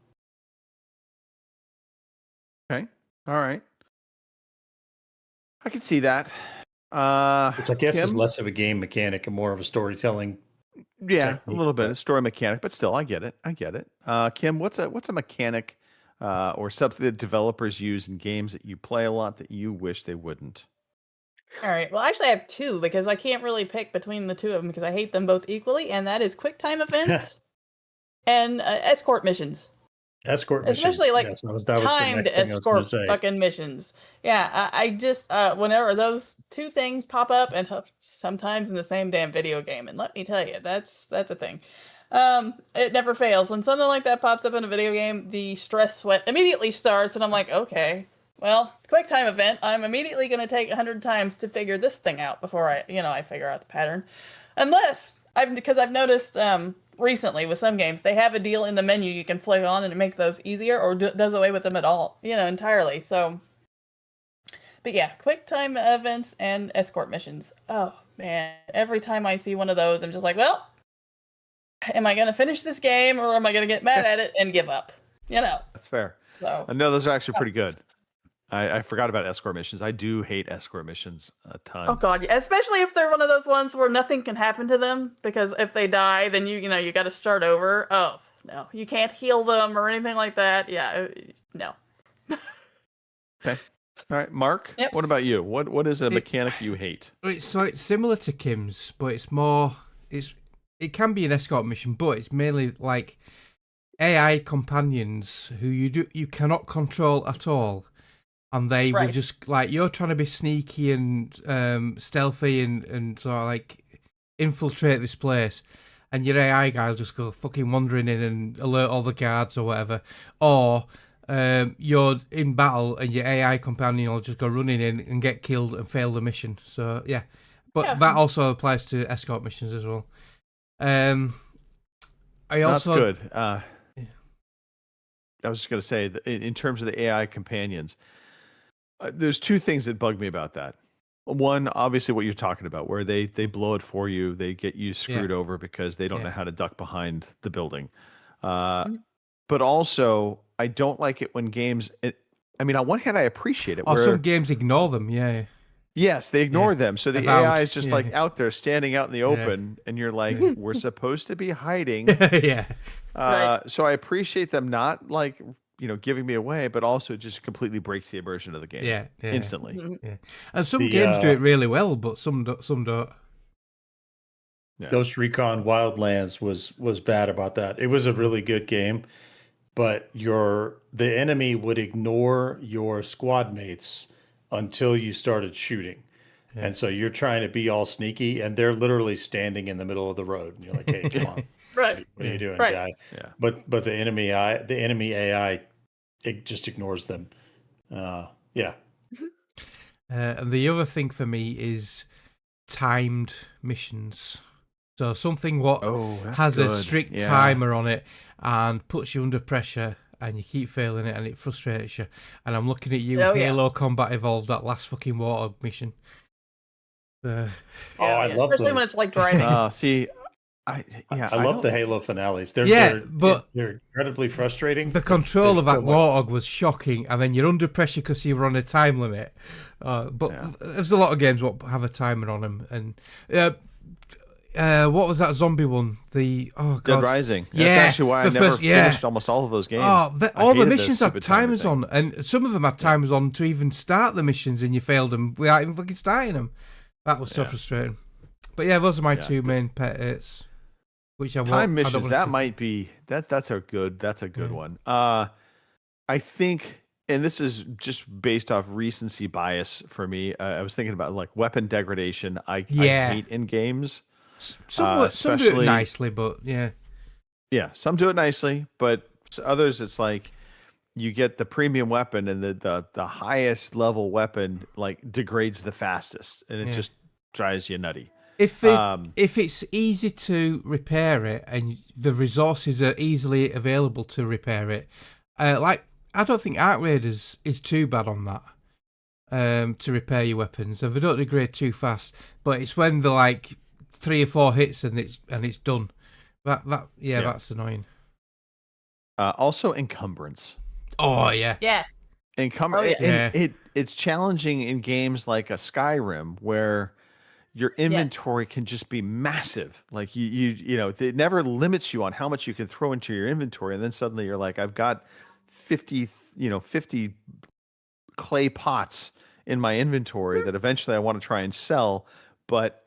Okay. All right. I can see that. Which I guess is Kim? less of a game mechanic and more of a storytelling. Yeah, a technique, little bit. but- A story mechanic, but still, I get it. Kim, what's a mechanic or something that developers use in games that you play a lot that you wish they wouldn't? All right. Well, actually, I have two because I can't really pick between the two of them because I hate them both equally, and that is quick time events and escort missions. Escort missions. Especially like Yes, that was the timed next thing I was gonna escort say. fucking missions. Yeah, I just whenever those two things pop up and sometimes in the same damn video game, and let me tell you, that's a thing. It never fails. When something like that pops up in a video game, the stress sweat immediately starts, and I'm like, okay, well, quick time event. I'm immediately going to take 100 times to figure this thing out before I figure out the pattern. Unless because I've noticed recently with some games they have a deal in the menu you can flick on and it makes those easier or does away with them at all, entirely. So, but yeah, quick time events and escort missions. Oh man, every time I see one of those, I'm just like, well, am I going to finish this game or am I going to get mad at it and give up? That's fair. So No, those are actually pretty good. I forgot about escort missions. I do hate escort missions a ton. oh god, yeah, especially if they're one of those ones where nothing can happen to them because if they die, then you got to start over. Oh no, you can't heal them or anything like that. Yeah, no. Okay. All right, Mark. Yep. What about you? What is a mechanic you hate? It's similar to Kim's, but it's more. It can be an escort mission, but it's mainly like AI companions who you cannot control at all, and they will Right. just like you're trying to be sneaky and stealthy and sort of like infiltrate this place, and your AI guy will just go fucking wandering in and alert all the guards or whatever, or you're in battle and your AI companion will just go running in and get killed and fail the mission. So yeah, but that also applies to escort missions as well. I also That's good. I was just going to say, that in terms of the AI companions, there's two things that bug me about that. One, obviously, what you're talking about, where they blow it for you, they get you screwed over because they don't know how to duck behind the building. But also, I don't like it when games. I mean, on one hand, I appreciate it. Oh, some games ignore them. Yeah. Yes, they ignore them. So the AI is just Yeah. like out there, standing out in the open, and you're like, we're supposed to be hiding. Yeah. So I appreciate them not like giving me away, but also just completely breaks the immersion of the game. Yeah. Instantly. Yeah. And some games do it really well, but some don't. Yeah. Ghost Recon Wildlands was bad about that. It was a really good game, but the enemy would ignore your squad mates until you started shooting. Yeah. And so you're trying to be all sneaky, and they're literally standing in the middle of the road. And you're like, hey, come on. Right. What are you doing, Right. guy? Yeah. But the enemy AI, it just ignores them. Yeah. And the other thing for me is timed missions. So something has a strict timer on it and puts you under pressure, and you keep failing it, and it frustrates you. And I'm looking at you, Halo Combat Evolved, that last fucking Warthog mission. I love especially when it's like driving. See, I love the Halo finales. They're incredibly frustrating. The control of that Warthog was shocking, and then you're under pressure because you were on a time limit. But there's a lot of games that have a timer on them. And what was that zombie one? Dead Rising. That's actually why I never finished almost all of those games. All the missions have timers on, and some of them had timers on to even start the missions, and you failed them without even fucking starting them. That was so frustrating. But yeah, those are my two main pet hates. Which time missions, that might be that's a good one. I think, and this is just based off recency bias for me. I was thinking about like weapon degradation. I hate in games. Some do it nicely, but some do it nicely, but others it's like you get the premium weapon, and the highest level weapon like degrades the fastest, and it just drives you nutty. If it's easy to repair it and the resources are easily available to repair it, I don't think Arc Raiders is too bad on that. To repair your weapons, and they don't degrade too fast. But it's when they're like 3 or 4 hits and it's done. That's annoying. Also, encumbrance. Oh yeah. Yes. It's challenging in games like a Skyrim where your inventory can just be massive. Like it never limits you on how much you can throw into your inventory, and then suddenly you're like, I've got 50 clay pots in my inventory that eventually I want to try and sell, but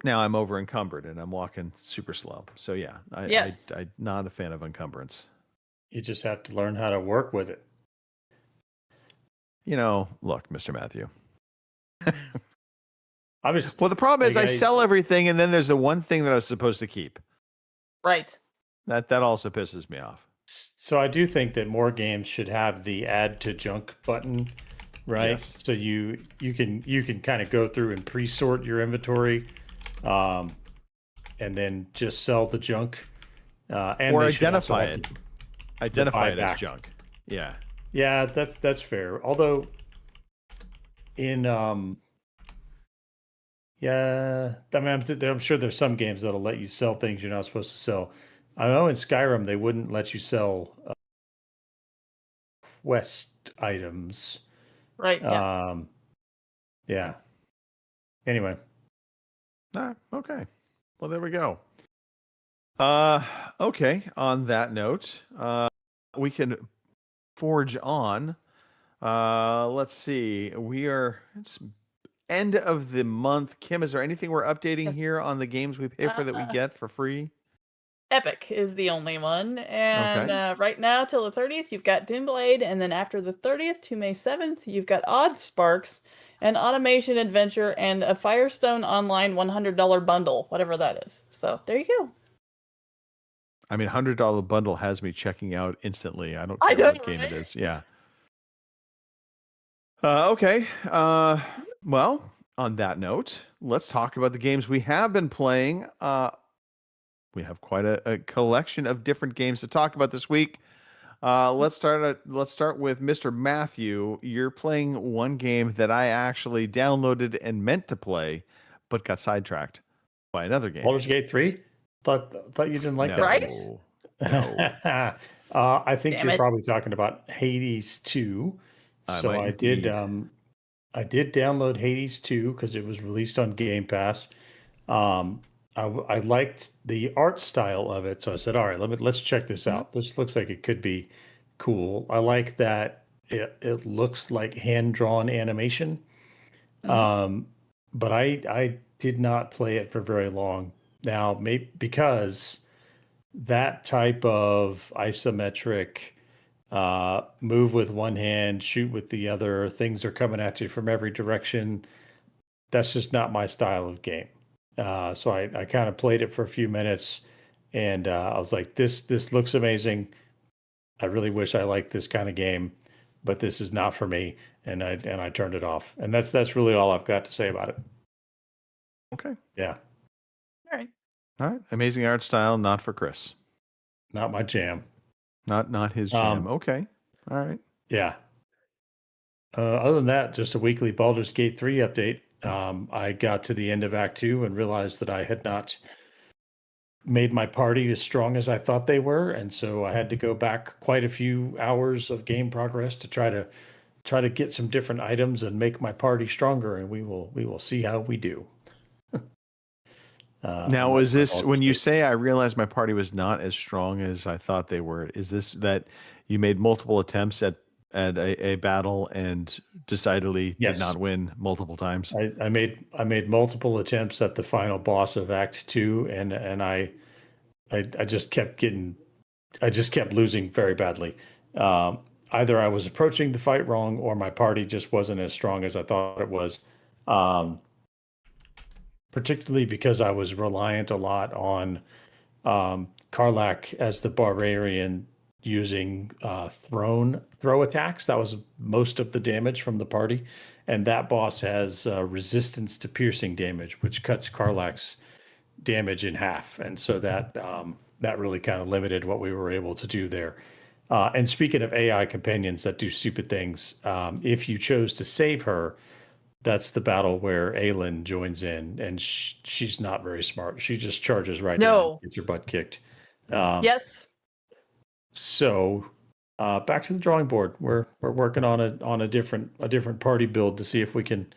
now I'm over encumbered and I'm walking super slow. So I'm not a fan of encumbrance. You just have to learn how to work with it. Look, Mr. Matthew. Well, the problem is I sell everything, and then there's the one thing that I was supposed to keep. Right. That also pisses me off. So I do think that more games should have the add to junk button, right? Yes. So you can kind of go through and pre-sort your inventory, and then just sell the junk, or identify it. Identify it as junk. Yeah. Yeah, that's fair. Although in I'm sure there's some games that'll let you sell things you're not supposed to sell. I know in Skyrim they wouldn't let you sell quest items. Right. Yeah. Anyway. Okay. Well, there we go. Okay. On that note, we can forge on. Let's see. It's end of the month. Kim, is there anything we're updating here on the games we pay for that we get for free? Epic is the only one. And right now, till the 30th, you've got Doomblade. And then after the 30th to May 7th, you've got Odd Sparks, an Automation Adventure, and a Firestone Online $100 bundle, whatever that is. So there you go. I mean, $100 bundle has me checking out instantly. I don't I care know, what game it right? is. Yeah. Okay. Well, on that note, let's talk about the games we have been playing. We have quite a collection of different games to talk about this week. Let's start with Mr. Matthew. You're playing one game that I actually downloaded and meant to play, but got sidetracked by another game. Baldur's Gate 3? Thought you didn't like that. Right? No. I think Damn you're it. probably talking about Hades 2. So might I did indeed. I did download Hades 2 because it was released on Game Pass. I liked the art style of it, so I said, "All right, let's check this out. This looks like it could be cool." I like that it looks like hand-drawn animation. But I did not play it for very long. Now, maybe because that type of isometric move with one hand, shoot with the other, things are coming at you from every direction. That's just not my style of game. So I kind of played it for a few minutes, and I was like, this looks amazing. I really wish I liked this kind of game, but this is not for me. And I turned it off. And that's really all I've got to say about it. Okay. Yeah, All right. All right. Amazing art style, not for Chris. not my jam. Not his jam. Okay. All right. Yeah. Other than that, just a weekly Baldur's Gate 3 update. I got to the end of Act 2 and realized that I had not made my party as strong as I thought they were, and so I had to go back quite a few hours of game progress to try to get some different items and make my party stronger, and we will see how we do. Now, is this when you say I realized my party was not as strong as I thought they were? Is this that you made multiple attempts at a battle and decidedly Yes. did not win multiple times? I made multiple attempts at the final boss of Act 2, and I just kept losing very badly. Either I was approaching the fight wrong, or my party just wasn't as strong as I thought it was. Particularly because I was reliant a lot on Karlach as the barbarian using throw attacks. That was most of the damage from the party, and that boss has resistance to piercing damage, which cuts Karlach's damage in half, and so that really kind of limited what we were able to do there. And speaking of AI companions that do stupid things, if you chose to save her, that's the battle where Aelin joins in, and she's not very smart. She just charges right in and gets your butt kicked. Yes. So back to the drawing board. We're working on a different party build to see if we can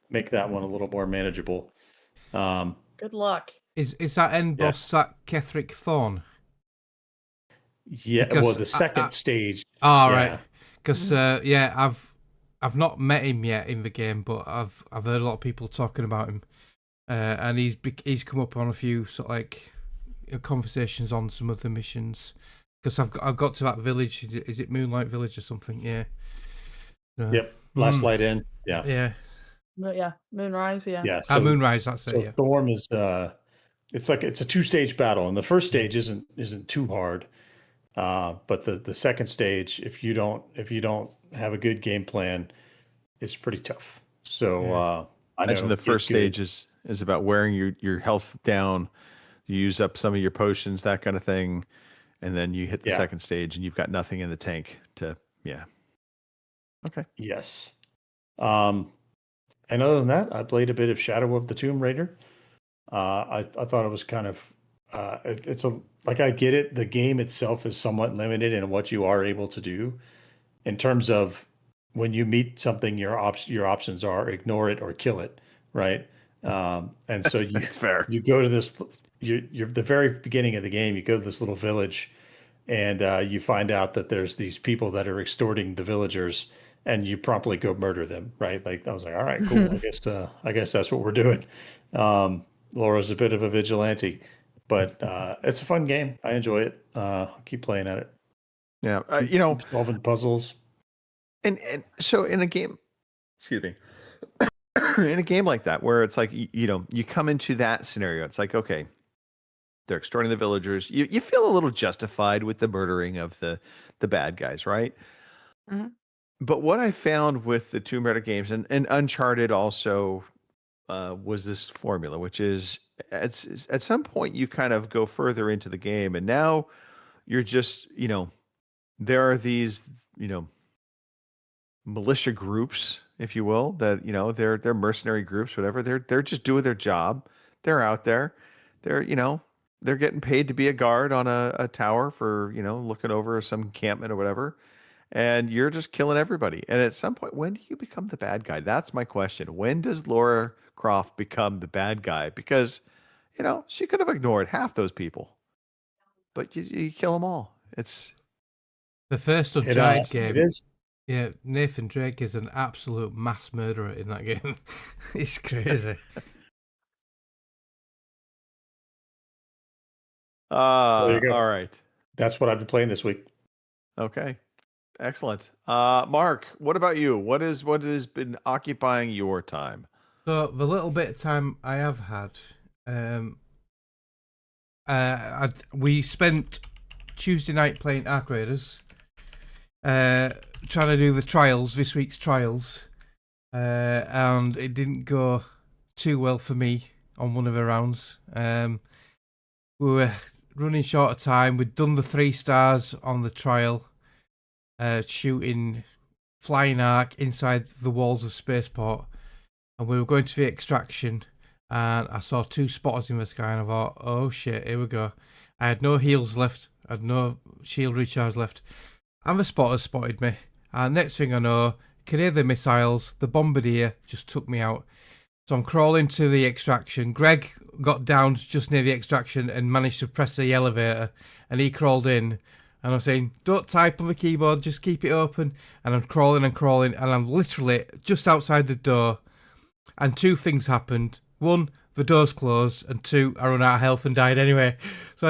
make that one a little more manageable. Good luck. Is that end boss that Ketheric Thorn? Yeah, Because well, the second stage. Oh, yeah. right. Because I've not met him yet in the game, but I've heard a lot of people talking about him, and he's come up on a few sort of like conversations on some of the missions. Because I've got to that village. Is it Moonlight Village or something? Yeah. Yep. Last Light In. Yeah. Yeah. Yeah. Moonrise. Yeah. Yeah. So, Moonrise. That's it. Yeah. Thorm is it's a 2-stage battle, and the first stage isn't too hard. But the second stage, if you don't have a good game plan, it's pretty tough. So I imagine the first stage is about wearing your health down, you use up some of your potions, that kind of thing, and then you hit the second stage and you've got nothing in the tank to Okay. Yes. And other than that, I played a bit of Shadow of the Tomb Raider. I thought it was kind of it's I get it. The game itself is somewhat limited in what you are able to do in terms of when you meet something, your options are ignore it or kill it, right? And so That's fair. You go to this, you're the very beginning of the game. You go to this little village, and you find out that there's these people that are extorting the villagers, and you promptly go murder them, right? Like I was like, all right, cool. I guess that's what we're doing. Laura's a bit of a vigilante. But it's a fun game. I enjoy it. I'll keep playing at it. Yeah, solving puzzles. And so in a game, excuse me, in a game like that, where it's like you come into that scenario, it's like, okay, They're extorting the villagers. You feel a little justified with the murdering of the bad guys, right? Mhm. But what I found with the Tomb Raider games and Uncharted also was this formula, which is at some point you kind of go further into the game, and now you're just, there are these, militia groups, if you will, that, they're mercenary groups, whatever. They're just doing their job. They're out there. They're, they're getting paid to be a guard on a tower for, looking over some encampment or whatever. And you're just killing everybody. And at some point, when do you become the bad guy? That's my question. When does Lara Croft become the bad guy? Because, she could have ignored half those people, but you kill them all. It's the first Uncharted game. It is. Yeah, Nathan Drake is an absolute mass murderer in that game. It's crazy. There you go. All right. That's what I've been playing this week. Okay. Excellent. Mark, what about you? What has been occupying your time? So the little bit of time I have had, we spent Tuesday night playing Ark Raiders, trying to do the trials, this week's trials, and it didn't go too well for me on one of the rounds. We were running short of time. We'd done the 3 stars on the trial, shooting flying arc inside the walls of Spaceport, and we were going to the extraction, and I saw 2 spotters in the sky, and I thought, oh shit, here we go. I had no heals left, I had no shield recharge left, and the spotters spotted me, and next thing I know, could hear the missiles, the bombardier just took me out. So I'm crawling to the extraction. Greg got down just near the extraction and managed to press the elevator, and he crawled in. And I'm saying, don't type on the keyboard, just keep it open. And I'm crawling, and I'm literally just outside the door. And 2 things happened. 1, the door's closed, and 2, I ran out of health and died anyway. So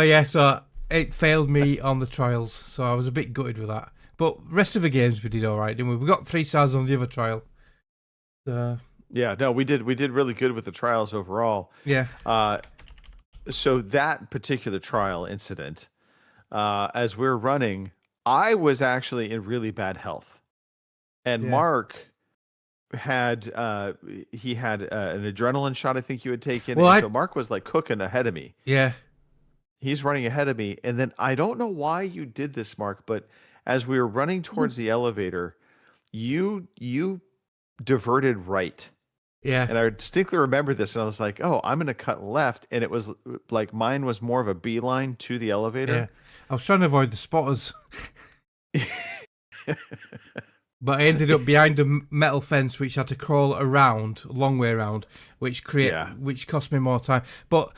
it failed me on the trials. So I was a bit gutted with that. But rest of the games we did all right, didn't we? We got 3 stars on the other trial. So yeah, no, we did really good with the trials overall. Yeah. So that particular trial incident, as we're running, I was actually in really bad health, and Mark had he had an adrenaline shot. I think you had taken. Well, so Mark was like cooking ahead of me. Yeah. He's running ahead of me, and then I don't know why you did this, Mark, but as we were running towards the elevator, you diverted right. Yeah. And I distinctly remember this, and I was like, oh, I'm going to cut left. And it was like mine was more of a beeline to the elevator. Yeah. I was trying to avoid the spotters. But I ended up behind a metal fence, which had to crawl around, a long way around, which cost me more time. But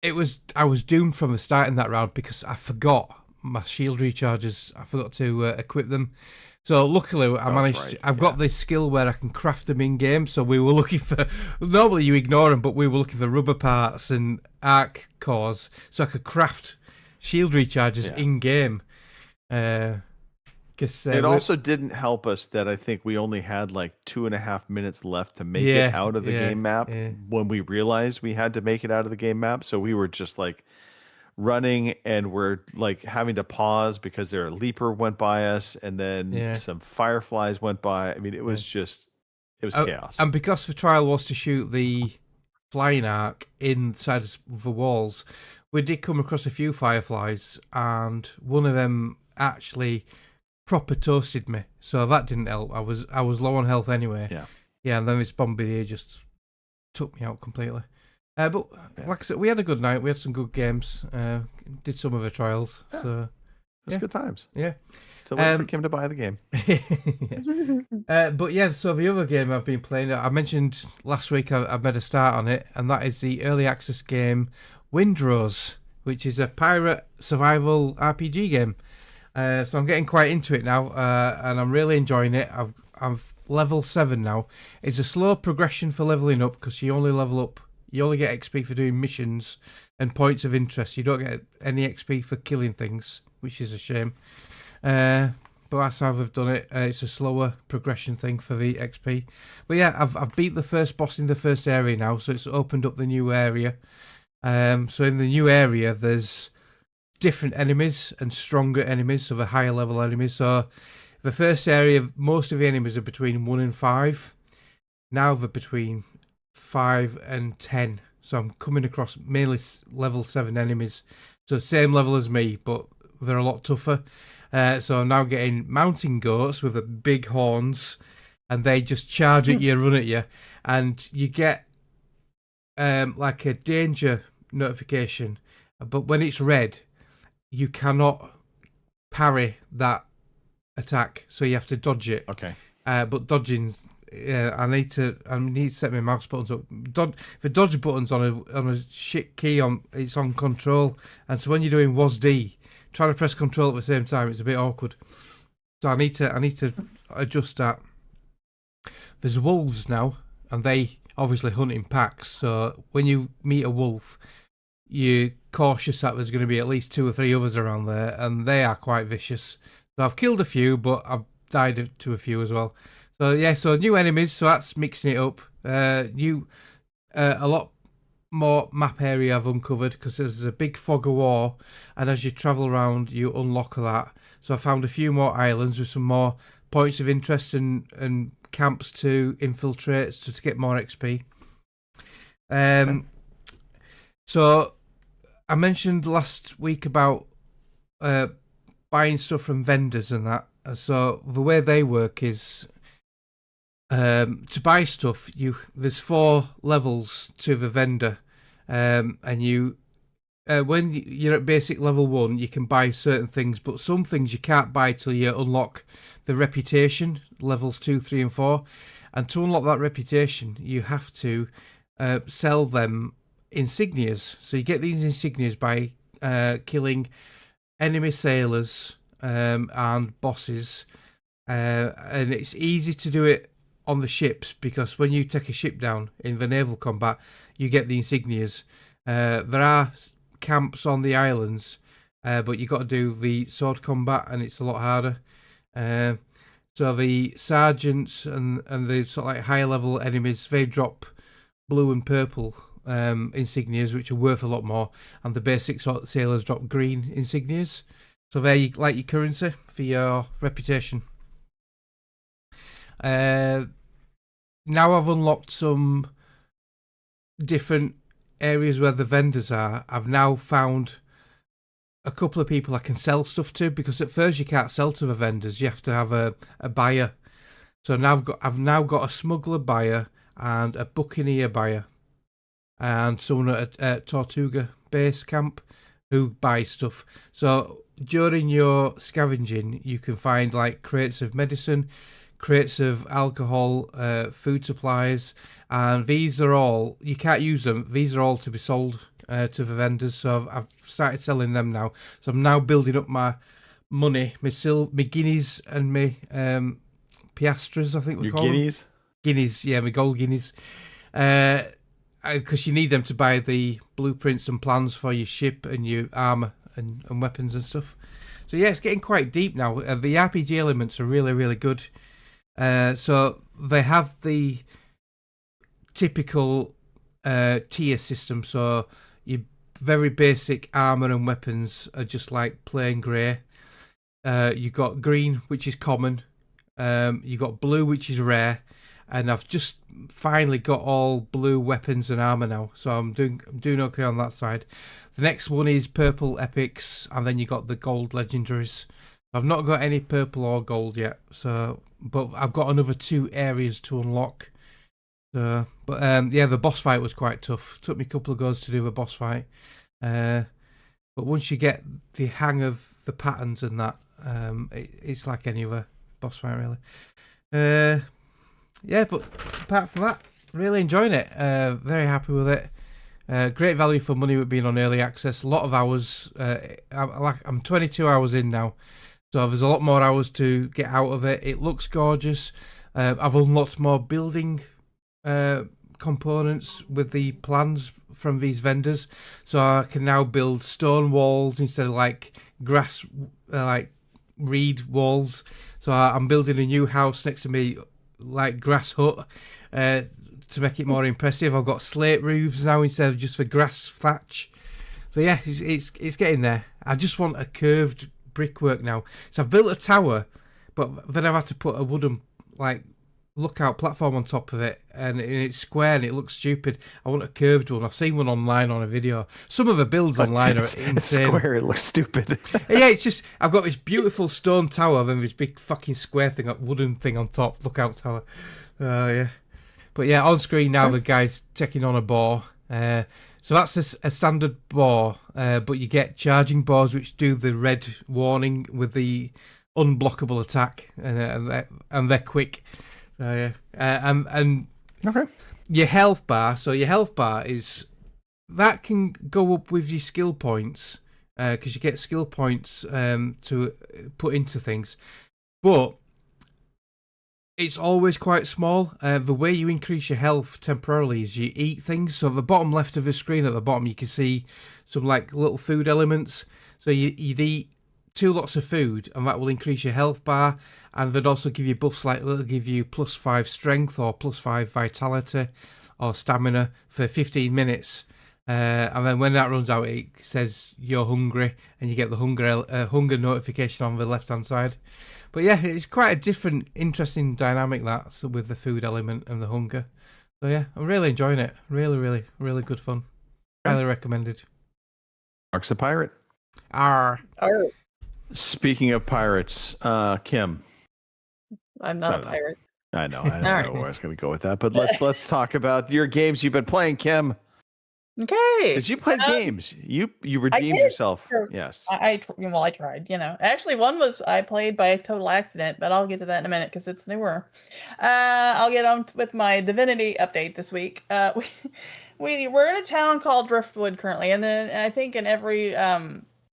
I was doomed from the start in that round because I forgot my shield recharges. I forgot to equip them. So luckily, I managed. I've got this skill where I can craft them in game. So we were looking for. Normally, you ignore them, but we were looking for rubber parts and arc cores, so I could craft shield recharges in game. It also didn't help us that I think we only had like 2.5 minutes left to make it out of the game map when we realized we had to make it out of the game map. So we were just like running, and we're like having to pause because their leaper went by us, and then some fireflies went by. I mean, it was chaos. And because the trial was to shoot the flying arc inside the walls, we did come across a few fireflies, and one of them actually proper toasted me, so that didn't help. I was low on health anyway. And then this bombardier just took me out completely. But like I said, we had a good night. We had some good games. Did some of the trials. So it was good times. Yeah. So wait for Kim to buy the game. But yeah, so the other game I've been playing, I mentioned last week I made a start on it, and that is the early access game Windrose, which is a pirate survival RPG game. So I'm getting quite into it now, and I'm really enjoying it. I'm level 7 now. It's a slow progression for leveling up because you only level up. You only get XP for doing missions and points of interest. You don't get any XP for killing things, which is a shame. But that's how they've done it. It's a slower progression thing for the XP. But yeah, I've beat the first boss in the first area now, so it's opened up the new area. So in the new area, there's different enemies and stronger enemies, so the higher level enemies. So the first area, most of the enemies are between 1 and 5. Now they're between 5 and 10. So I'm coming across mainly level 7 enemies. So same level as me, but they're a lot tougher. So I'm now getting mountain goats with the big horns, and they just charge at you, run at you, and you get like a danger notification. But when it's red, you cannot parry that attack, so you have to dodge it. Okay. But dodging's I need to set my mouse buttons up. The dodge button's on a shit key it's on control, and so when you're doing WASD, trying to press control at the same time, it's a bit awkward. So I need to adjust that. There's wolves now, and they obviously hunt in packs. So when you meet a wolf, you're cautious that there's going to be at least 2 or 3 others around there, and they are quite vicious. So I've killed a few, but I've died to a few as well. So yeah, so new enemies, so that's mixing it up. A lot more map area I've uncovered, because there's a big fog of war, and as you travel around, you unlock that. So I found a few more islands with some more points of interest and camps to infiltrate to get more XP. So I mentioned last week about buying stuff from vendors and that. So the way they work is to buy stuff, there's 4 levels to the vendor, and when you're at basic level 1, you can buy certain things, but some things you can't buy till you unlock the reputation levels 2, 3, and 4. And to unlock that reputation, you have to sell them insignias. So you get these insignias by killing enemy sailors and bosses, and it's easy to do it on the ships, because when you take a ship down in the naval combat, you get the insignias. There are camps on the islands, but you got to do the sword combat, and it's a lot harder. So the sergeants and the sort of like higher level enemies, they drop blue and purple insignias, which are worth a lot more, and the basic sort of sailors drop green insignias. So they're like your currency for your reputation. Now I've unlocked some different areas where the vendors are. I've now found a couple of people I can sell stuff to, because at first you can't sell to the vendors, you have to have a buyer. So now I've now got a smuggler buyer and a buccaneer buyer, and someone at Tortuga base camp who buys stuff. So during your scavenging, you can find like crates of medicine, crates of alcohol, food supplies, and these are all, you can't use them, these are all to be sold to the vendors. So I've started selling them now. So I'm now building up my money, my guineas and my piastres, I think we call guineas? them. Guineas, yeah, my gold guineas. Because you need them to buy the blueprints and plans for your ship and your armour and weapons and stuff. So yeah, it's getting quite deep now. The RPG elements are really, really good. So they have the typical tier system. So your very basic armour and weapons are just like plain grey. You got green, which is common. You got blue, which is rare. And I've just finally got all blue weapons and armour now, so I'm doing okay on that side. The next one is purple epics, and then you got the gold legendaries. I've not got any purple or gold yet, but I've got another 2 areas to unlock. Yeah, the boss fight was quite tough. Took me a couple of goes to do the boss fight, but once you get the hang of the patterns and that, it's like any other boss fight really. Yeah, but apart from that, really enjoying it. Very happy with it. Great value for money with being on early access. A lot of hours. I'm 22 hours in now, so there's a lot more hours to get out of it. It looks gorgeous. I've unlocked more building components with the plans from these vendors, so I can now build stone walls instead of like grass, like reed walls. So I'm building a new house next to me, like grass hut, to make it more impressive. I've got slate roofs now instead of just the grass thatch. So yeah, it's getting there. I just want a curved brickwork now. So I've built a tower, but then I've had to put a wooden lookout platform on top of it, and it's square and it looks stupid. I want a curved one. I've seen one online on a video. Some of the builds online are insane. It's square, it looks stupid. Yeah, it's just I've got this beautiful stone tower, then this big fucking square thing, wooden thing on top, lookout tower. Yeah, but yeah, on screen now the guy's taking on a boar. So that's a standard boar, but you get charging boars which do the red warning with the unblockable attack, and they're quick. And Okay. Your health bar. So your health bar is that can go up with your skill points, because you get skill points to put into things, but it's always quite small. The way you increase your health temporarily is you eat things. So at the bottom left of the screen, at the bottom, you can see some like little food elements. So you'd eat 2 lots of food, and that will increase your health bar, and they'd also give you buffs like it'll give you +5 strength or +5 vitality or stamina for 15 minutes. And then when that runs out, it says you're hungry, and you get the hunger notification on the left hand side. But yeah, it's quite a different, interesting dynamic that's with the food element and the hunger. So yeah, I'm really enjoying it. Really, really, really good fun. Highly recommended. Mark's a pirate. Arr. Speaking of pirates, Kim. I'm not a pirate. I know. I don't know where I was going to go with that, but let's talk about your games you've been playing, Kim. Okay. Because you played games. You redeemed yourself. Sure. Yes. I tried. Actually, one was I played by total accident, but I'll get to that in a minute because it's newer. I'll get on with my Divinity update this week. We're in a town called Driftwood currently, and then I think in every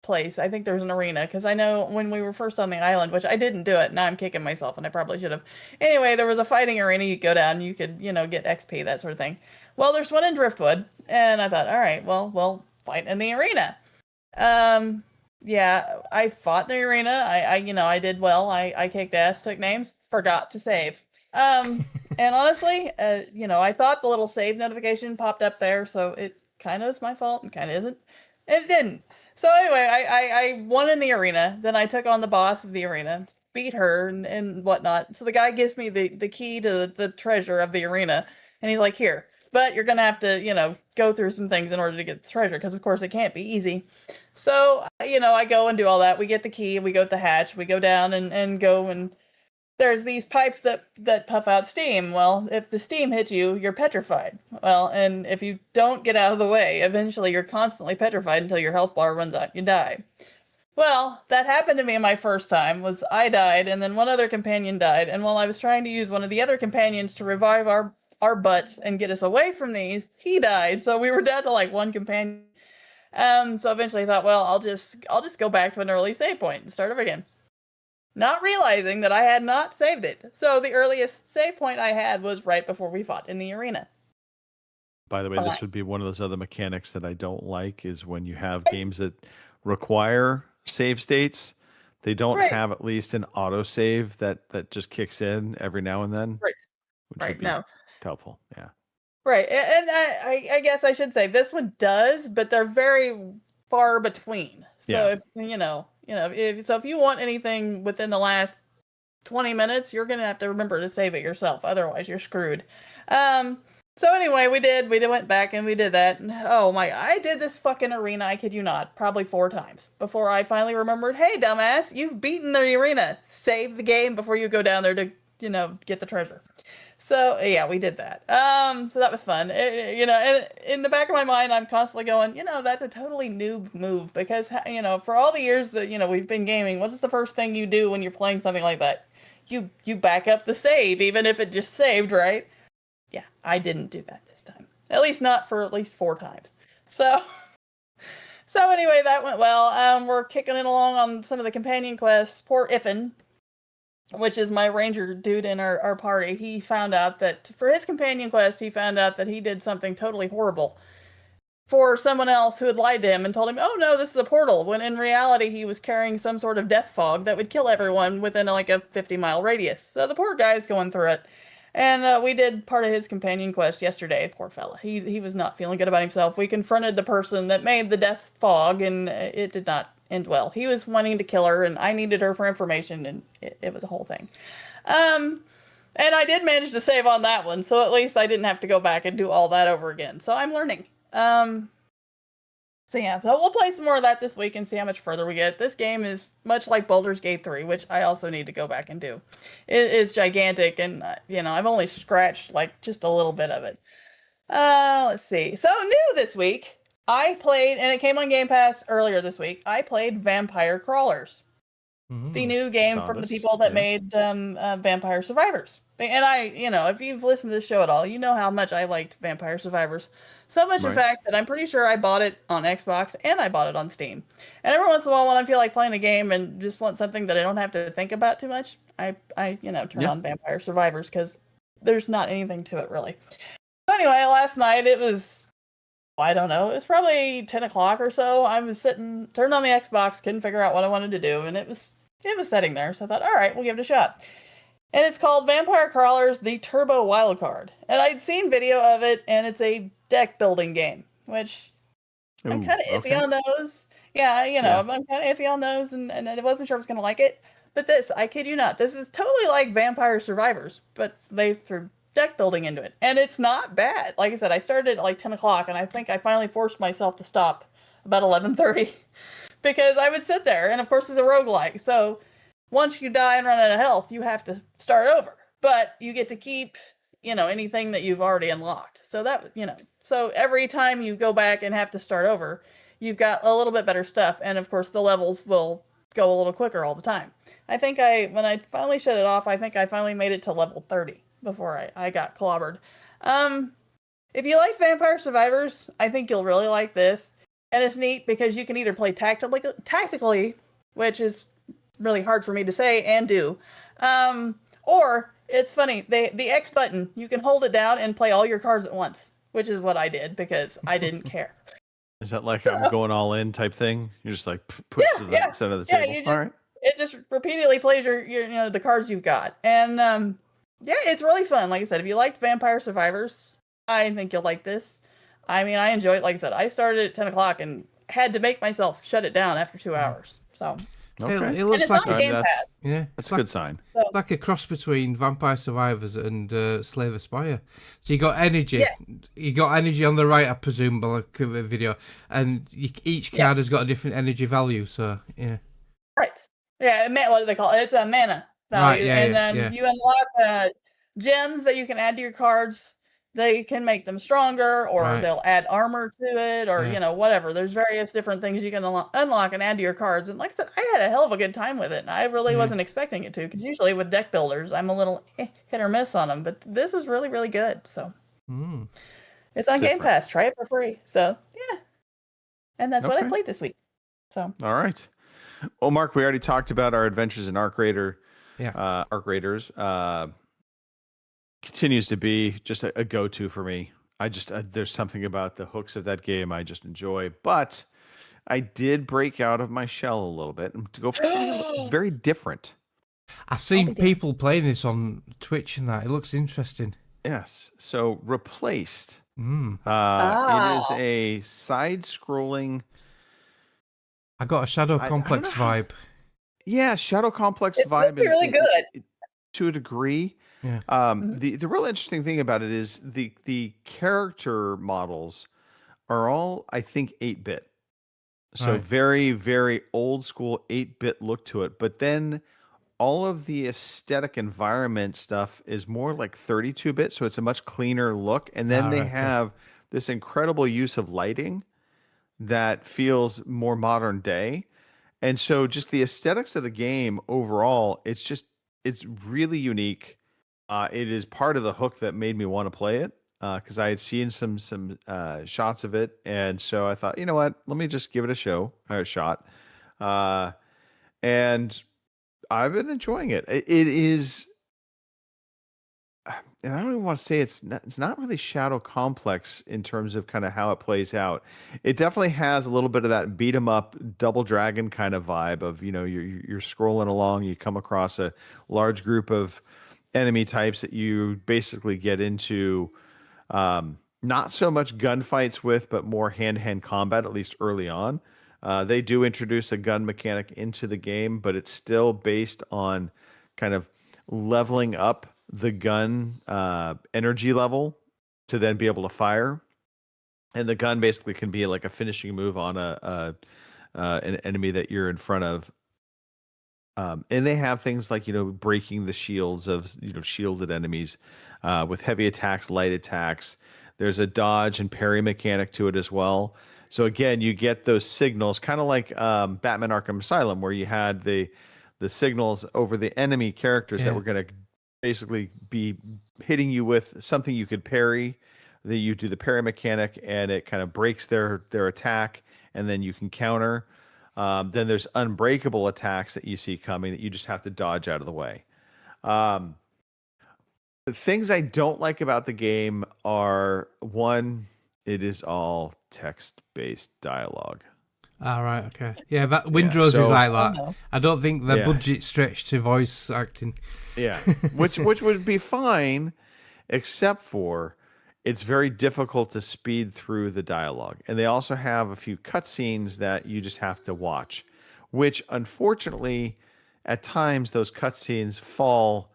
place, I think there's an arena, because I know when we were first on the island, which I didn't do it, now I'm kicking myself, and I probably should have. Anyway, there was a fighting arena. You go down, you could, get XP, that sort of thing. Well, there's one in Driftwood, and I thought, all right, well, we'll fight in the arena. Yeah, I fought in the arena. I did well. I kicked ass, took names, forgot to save. And honestly, I thought the little save notification popped up there, so it kind of is my fault and kind of isn't. It didn't. So anyway, I won in the arena. Then I took on the boss of the arena, beat her and whatnot. So the guy gives me the key to the treasure of the arena, and he's like, here. But you're going to have to, go through some things in order to get the treasure, because, of course, it can't be easy. So, I go and do all that. We get the key, we go to the hatch, we go down and go, and there's these pipes that puff out steam. Well, if the steam hits you, you're petrified. Well, and if you don't get out of the way, eventually you're constantly petrified until your health bar runs out, you die. Well, that happened to me my first time, was I died, and then one other companion died, and while I was trying to use one of the other companions to revive our butts and get us away from these, he died. So we were down to like one companion. So eventually I thought, well, I'll just go back to an early save point and start over again. Not realizing that I had not saved it. So the earliest save point I had was right before we fought in the arena. By the way, this would be one of those other mechanics that I don't like, is when you have games that require save states, they don't have at least an autosave that just kicks in every now and then. Right. Which would be helpful. Yeah. Right. And I guess I should say this one does, but they're very far between. So if you want anything within the last 20 minutes, you're going to have to remember to save it yourself. Otherwise you're screwed. So anyway, we went back and we did that. And, I did this fucking arena, I kid you not, probably 4 times before I finally remembered, hey, dumbass, you've beaten the arena. Save the game before you go down there to, get the treasure. So yeah, we did that. So that was fun. And in the back of my mind, I'm constantly going, that's a totally noob move, because, for all the years that, we've been gaming, what is the first thing you do when you're playing something like that? You back up the save, even if it just saved, right? Yeah, I didn't do that this time. At least not for at least 4 times. So anyway, that went well. We're kicking it along on some of the companion quests. Poor Iffin, which is my ranger dude in our party, he found out that for his companion quest, he found out that he did something totally horrible for someone else who had lied to him and told him, oh no, this is a portal, when in reality he was carrying some sort of death fog that would kill everyone within like a 50-mile radius. So the poor guy's going through it. And we did part of his companion quest yesterday. Poor fella. He was not feeling good about himself. We confronted the person that made the death fog, and it did not end well. He was wanting to kill her, and I needed her for information, and it was a whole thing. And I did manage to save on that one, so at least I didn't have to go back and do all that over again. So I'm learning. So yeah, so we'll play some more of that this week and see how much further we get. This game is much like Baldur's Gate 3, which I also need to go back and do. It's gigantic, and I've only scratched like just a little bit of it. Let's see. So new this week, I played, and it came on Game Pass earlier this week. I played Vampire Crawlers, the new game from the people that made Vampire Survivors. And if you've listened to the show at all, you know how much I liked Vampire Survivors. So much, in fact, that I'm pretty sure I bought it on Xbox and I bought it on Steam. And every once in a while, when I feel like playing a game and just want something that I don't have to think about too much, I turn on Vampire Survivors because there's not anything to it, really. So anyway, last night it was, I don't know, it was probably 10 o'clock or so. I was turned on the Xbox, couldn't figure out what I wanted to do, and it was sitting there. So I thought, all right, we'll give it a shot. And it's called Vampire Crawlers: The Turbo Wildcard. And I'd seen video of it, and it's a deck building game, which I'm kind of iffy on those. Yeah, I'm kind of iffy on those, and I wasn't sure I was going to like it. But this, I kid you not, this is totally like Vampire Survivors, but they threw deck building into it. And it's not bad. Like I said, I started at like 10 o'clock, and I think I finally forced myself to stop about 11:30 because I would sit there, and of course it's a roguelike, so once you die and run out of health, you have to start over. But you get to keep, anything that you've already unlocked. So that, so every time you go back and have to start over, you've got a little bit better stuff. And of course, the levels will go a little quicker all the time. I think when I finally shut it off, I think I finally made it to level 30 before I got clobbered. If you like Vampire Survivors, I think you'll really like this. And it's neat because you can either play tactically, which is really hard for me to say and do, or it's funny, the X button, you can hold it down and play all your cards at once, which is what I did because I didn't care. Is that like I'm going all in type thing? You're just like push to the center of the table. All right. It just repeatedly plays your the cards you've got, and it's really fun. Like I said, if you liked Vampire Survivors, I think you'll like this. I mean, I enjoy it. Like I said, I started at 10 o'clock and had to make myself shut it down after 2 hours. So. Okay. It looks like that's a good sign. So, like a cross between Vampire Survivors and Slave Aspire. So you got energy. Yeah. You got energy on the right, I presume, by like a video, and each card has got a different energy value. So yeah. Right. Yeah. What do they call it? It's a mana value, and then you unlock gems that you can add to your cards. They can make them stronger, or they'll add armor to it, or whatever. There's various different things you can unlock and add to your cards. And like I said, I had a hell of a good time with it. And I really wasn't expecting it to, because usually with deck builders, I'm a little hit or miss on them. But this was really, really good. So it's on Game Pass. Try it for free. So yeah, and that's what I played this week. So all right. Well, Mark, we already talked about our adventures in Arc Raider. Yeah. Arc Raiders. Continues to be just a go-to for me. There's something about the hooks of that game I just enjoy, but I did break out of my shell a little bit and to go for something very different. I've seen people playing this on Twitch and that. It looks interesting. Yes. So Replaced. Mm. It is a side-scrolling. I got a Shadow Complex vibe. Yeah, Shadow Complex vibe. It's really good. To a degree. Yeah. The real interesting thing about it is the character models are all, I think, 8-bit. So very, very old school 8-bit look to it. But then all of the aesthetic environment stuff is more like 32-bit. So it's a much cleaner look. And then they have this incredible use of lighting that feels more modern day. And so just the aesthetics of the game overall, it's really unique. It is part of the hook that made me want to play it because I had seen some shots of it, and so I thought, you know what, let me just give it a shot, and I've been enjoying it. It is, and I don't even want to say it's not really Shadow Complex in terms of kind of how it plays out. It definitely has a little bit of that beat 'em up Double Dragon kind of vibe of you're scrolling along, you come across a large group of enemy types that you basically get into not so much gunfights with, but more hand-to-hand combat, at least early on. They do introduce a gun mechanic into the game, but it's still based on kind of leveling up the gun energy level to then be able to fire. And the gun basically can be like a finishing move on an enemy that you're in front of. And they have things like, breaking the shields of, shielded enemies with heavy attacks, light attacks. There's a dodge and parry mechanic to it as well. So again, you get those signals, kind of like Batman Arkham Asylum, where you had the signals over the enemy characters that were going to basically be hitting you with something you could parry. That you do the parry mechanic, and it kind of breaks their attack, and then you can counter. Then there's unbreakable attacks that you see coming that you just have to dodge out of the way. The things I don't like about the game are, one, it is all text-based dialogue. All right, okay. Yeah, that Windrose is like that. I don't think the budget stretched to voice acting. Yeah, which would be fine, except for it's very difficult to speed through the dialogue. And they also have a few cutscenes that you just have to watch, which unfortunately, at times, those cutscenes fall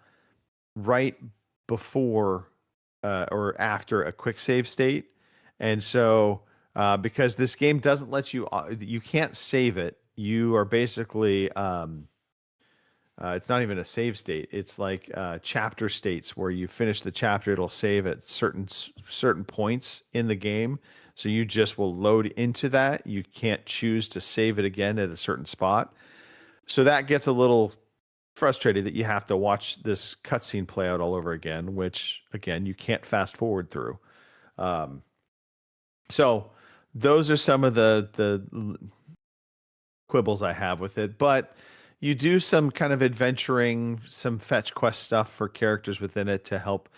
right before or after a quick save state. And so, because this game doesn't let you can't save it. You are basically, it's not even a save state. It's like chapter states where you finish the chapter, it'll save at certain points in the game. So you just will load into that. You can't choose to save it again at a certain spot. So that gets a little frustrating that you have to watch this cutscene play out all over again, which again, you can't fast forward through. So those are some of the quibbles I have with it, but you do some kind of adventuring, some fetch quest stuff for characters within it to help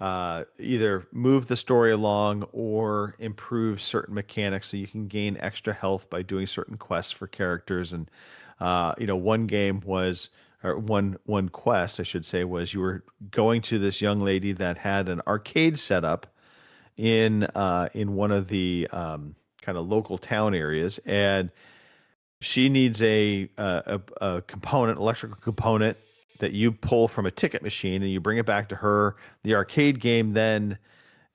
either move the story along or improve certain mechanics, so you can gain extra health by doing certain quests for characters. And one quest, I should say, was you were going to this young lady that had an arcade set up in one of the kind of local town areas, and she needs a component, electrical component, that you pull from a ticket machine, and you bring it back to her. The arcade game then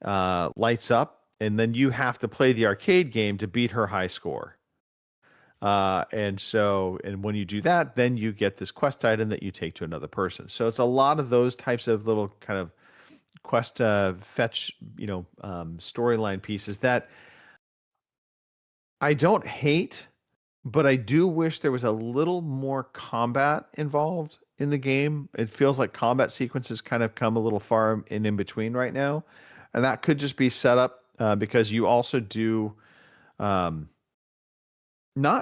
lights up, and then you have to play the arcade game to beat her high score. And when you do that, then you get this quest item that you take to another person. So it's a lot of those types of little kind of quest fetch, storyline pieces that I don't hate, but I do wish there was a little more combat involved in the game. It feels like combat sequences kind of come a little far in between right now. And that could just be set up because you also do not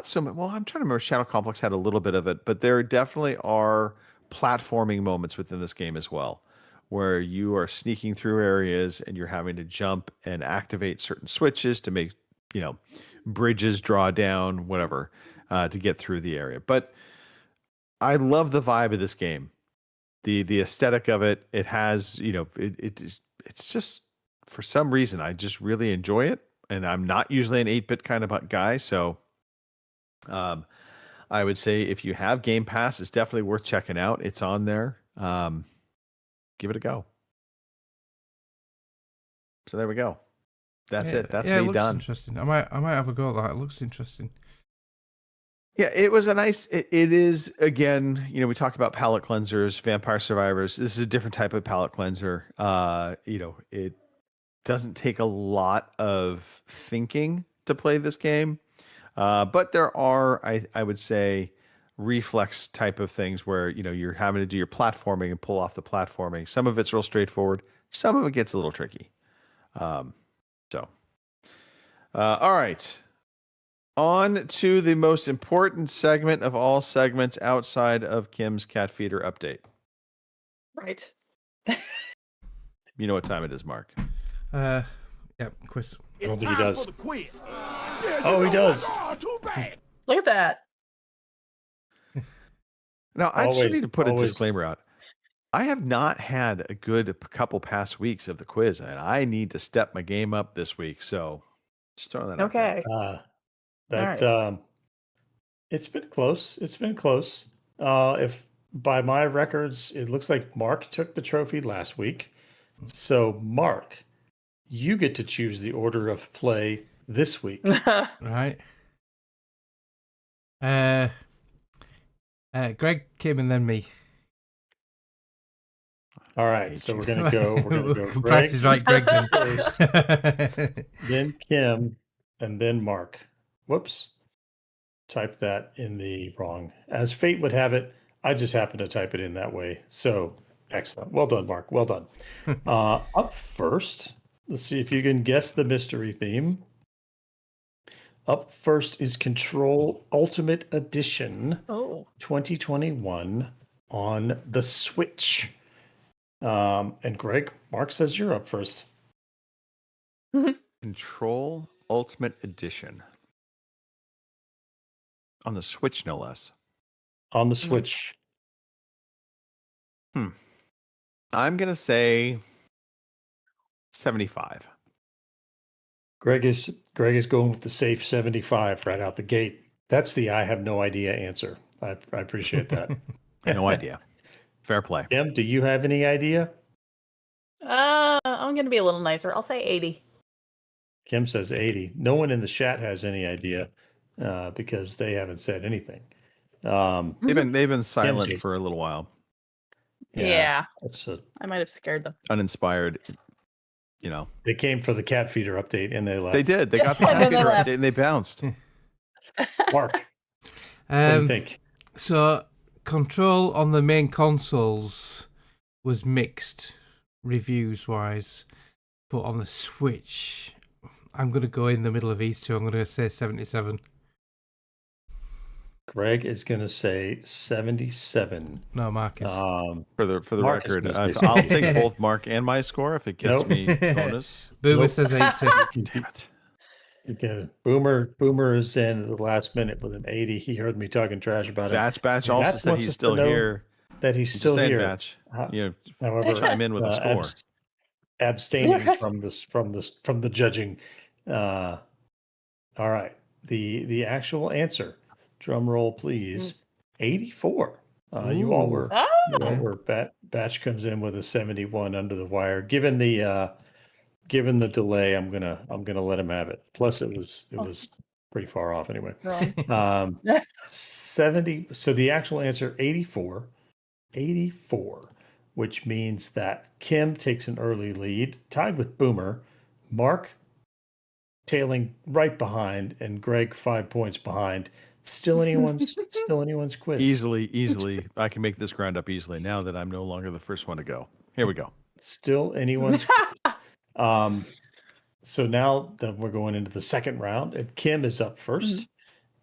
so much. Well, I'm trying to remember, Shadow Complex had a little bit of it, but there definitely are platforming moments within this game as well, where you are sneaking through areas and you're having to jump and activate certain switches to make, bridges draw down, whatever, to get through the area. But I love the vibe of this game, the aesthetic of it. It has, it's just, for some reason, I just really enjoy it. And I'm not usually an 8-bit kind of guy, so I would say if you have Game Pass, it's definitely worth checking out. It's on there. Give it a go. So there we go. That's it. That's me it looks done. Interesting. I might have a go at that. It looks interesting. Yeah, it was a nice. It is, again. We talk about palate cleansers, Vampire Survivors. This is a different type of palate cleanser. It doesn't take a lot of thinking to play this game, but there are, I would say, reflex type of things where you're having to do your platforming and pull off the platforming. Some of it's real straightforward. Some of it gets a little tricky. All right. On to the most important segment of all segments outside of Kim's cat feeder update. Right. You know what time it is, Mark. Yeah, quiz. I don't think he does. Oh, he does. Look at that. Now, I just need to put a disclaimer out. I have not had a good couple past weeks of the quiz, and I need to step my game up this week. So just throwing that out there. Okay. That right. it's been close. It's been close. If by my records, it looks like Mark took the trophy last week. So Mark, you get to choose the order of play this week. Right. Greg came and then me. All right, so we're gonna go. We're gonna go. Price is right, Greg. first, then Kim, and then Mark. Whoops, type that in the wrong. As fate would have it, I just happened to type it in that way. So excellent. Well done, Mark. Well done. Up first, let's see if you can guess the mystery theme. Up first is Control Ultimate Edition 2021 on the Switch. And Greg, Mark says you're up first. Control Ultimate Edition. On the Switch, no less. On the Switch. I'm going to say 75. Greg is going with the safe 75 right out the gate. That's the I have no idea answer. I appreciate that. No idea. Fair play. Kim, do you have any idea? I'm gonna be a little nicer. I'll say 80. Kim says 80. No one in the chat has any idea because they haven't said anything. They've been silent Kim, for a little while. Yeah. That's I might have scared them. Uninspired. They came for the cat feeder update and they left. They did. They got the cat feeder update and they bounced. Mark, what do you think? So, Control on the main consoles was mixed reviews-wise, but on the Switch, I'm going to go in the middle of these two. I'm going to say 77. Greg is going to say 77. No, Marcus. For the Mark is record, gonna say I'll 77. take both Mark and my score if it gets Nope. me bonus. Boomer says 80. Damn it. Okay. Boomer is in at the last minute with an 80. He heard me talking trash about it. Batch And also Batch said wants he's us still to know here. That he's Just still saying, here. Batch. However, chime in with a score. Abstaining from the judging. All right. The actual answer. Drum roll, please. 84. You all were. Batch comes in with a 71 under the wire. Given the delay, I'm gonna let him have it. Plus, it was pretty far off anyway. 70. So the actual answer 84, which means that Kim takes an early lead, tied with Boomer, Mark tailing right behind, and Greg 5 points behind. Still anyone's quiz. Easily. I can make this ground up easily now that I'm no longer the first one to go. Here we go. Still anyone's quiz. So now that we're going into the second round, and Kim is up first.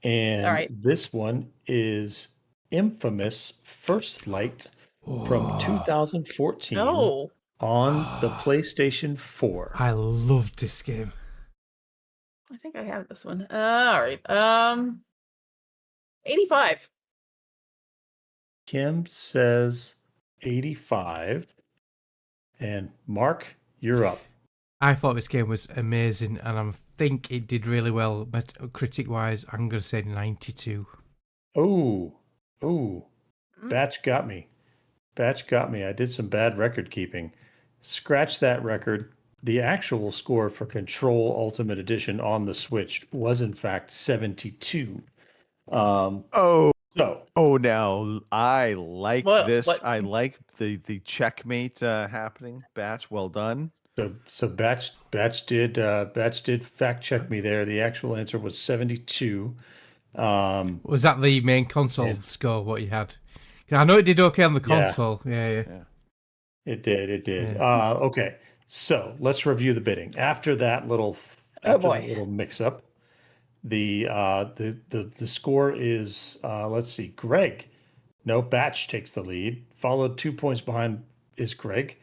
And All right. this one is Infamous First Light from 2014 on the PlayStation 4. I loved this game. I think I have this one. All right. 85. Kim says 85. And Mark, you're up. I thought this game was amazing, and I think it did really well. But critic-wise, I'm going to say 92. Oh, Batch got me. I did some bad record keeping. Scratch that record. The actual score for Control Ultimate Edition on the Switch was in fact 72. Now I like this. What? I like the checkmate happening. Batch, well done. So Batch did fact check me there. The actual answer was 72. Was that the main console score? What you had? I know it did okay on the console. Yeah. It did. Yeah. Okay. So let's review the bidding. After that little mix up, the score is let's see. Greg, no, Batch takes the lead. Followed 2 points behind is Greg.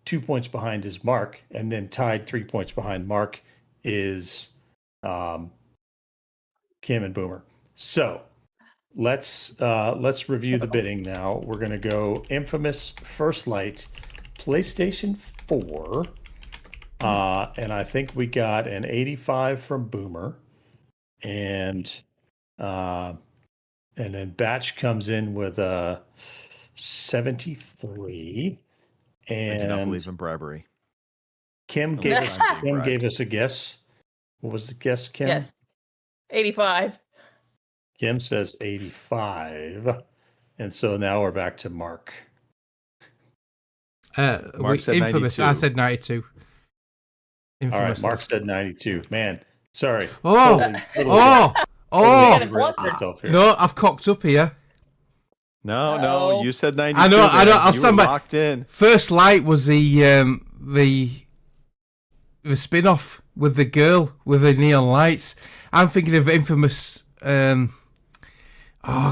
2 points behind is Mark, and then tied 3 points behind Mark is Kim and Boomer. So let's review the bidding now. We're gonna go Infamous First Light, PlayStation 4, and I think we got an 85 from Boomer, and then Batch comes in with a 73, I do not and believe in bribery. Kim Unless gave I'm us being Kim bribed. gave us a guess. What was the guess, Kim? Yes. 85. Kim says 85. And so now we're back to Mark. Mark said Infamous. 92. I said 92. All right, Infamous. Mark said 92. Man, sorry. Oh, Totally oh, derailed myself here. no, I've cocked up here. No, Uh-oh. you said 92. I know, man. I'll You stand were by. locked in. First Light was the spin-off with the girl with the neon lights. I'm thinking of Infamous. Oh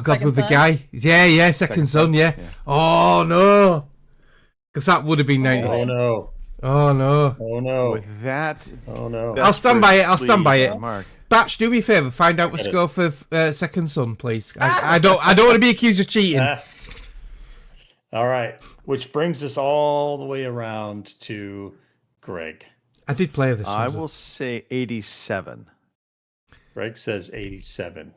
God, Second with the Son? guy. Yeah, Second Son. Yeah. Oh no, because that would have been 90. Oh no. Oh no. Oh no. With that, Oh no. I'll stand by it. I'll stand by it. Mark. Batch, do me a favour. Find out the Get it. score for Second Son, please. I don't want to be accused of cheating. All right. Which brings us all the way around to Greg. I did play this. I one, will say 87. Greg says 87.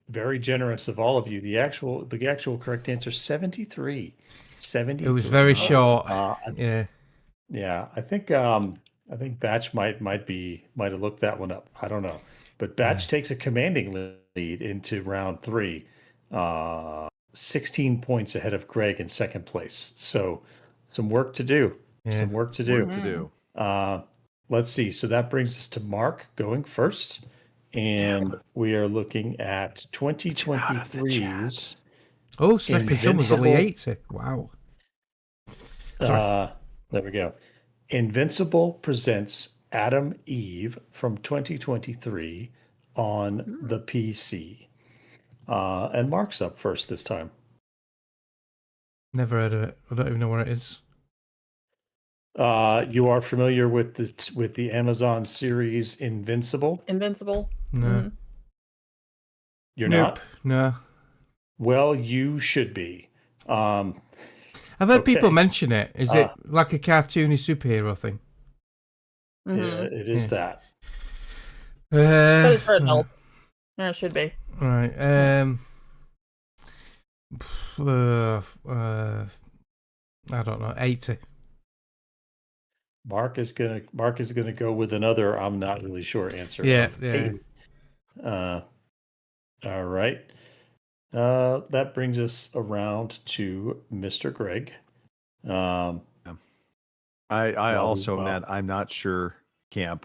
Very generous of all of you. The actual correct answer 73. 73. It was very short. Yeah. Yeah, I think Batch might have looked that one up. I don't know, but Batch takes a commanding lead into round 3, 16 points ahead of Greg in second place. So some work to do. Yeah. Some work to do. Work to do. Let's see. So that brings us to Mark going first, and we are looking at 2023's. Oh, Second Son was only Invincible. 80. Wow. There we go. Invincible presents Adam Eve from 2023 on the PC. And Mark's up first this time. Never heard of it. I don't even know what it is. You are familiar with the Amazon series Invincible? Invincible. No. Mhm. You're Nope. not? No. Well, you should be. I've heard Okay. people mention it. Is it like a cartoony superhero thing? Yeah, Mhm. it is that. But it's for adults. Yeah, it should be. Right. I don't know. 80. Mark is gonna go with another I'm not really sure answer. Yeah, of yeah. 80. All right. That brings us around to Mr. Greg. I Well, also well. meant I'm not sure camp.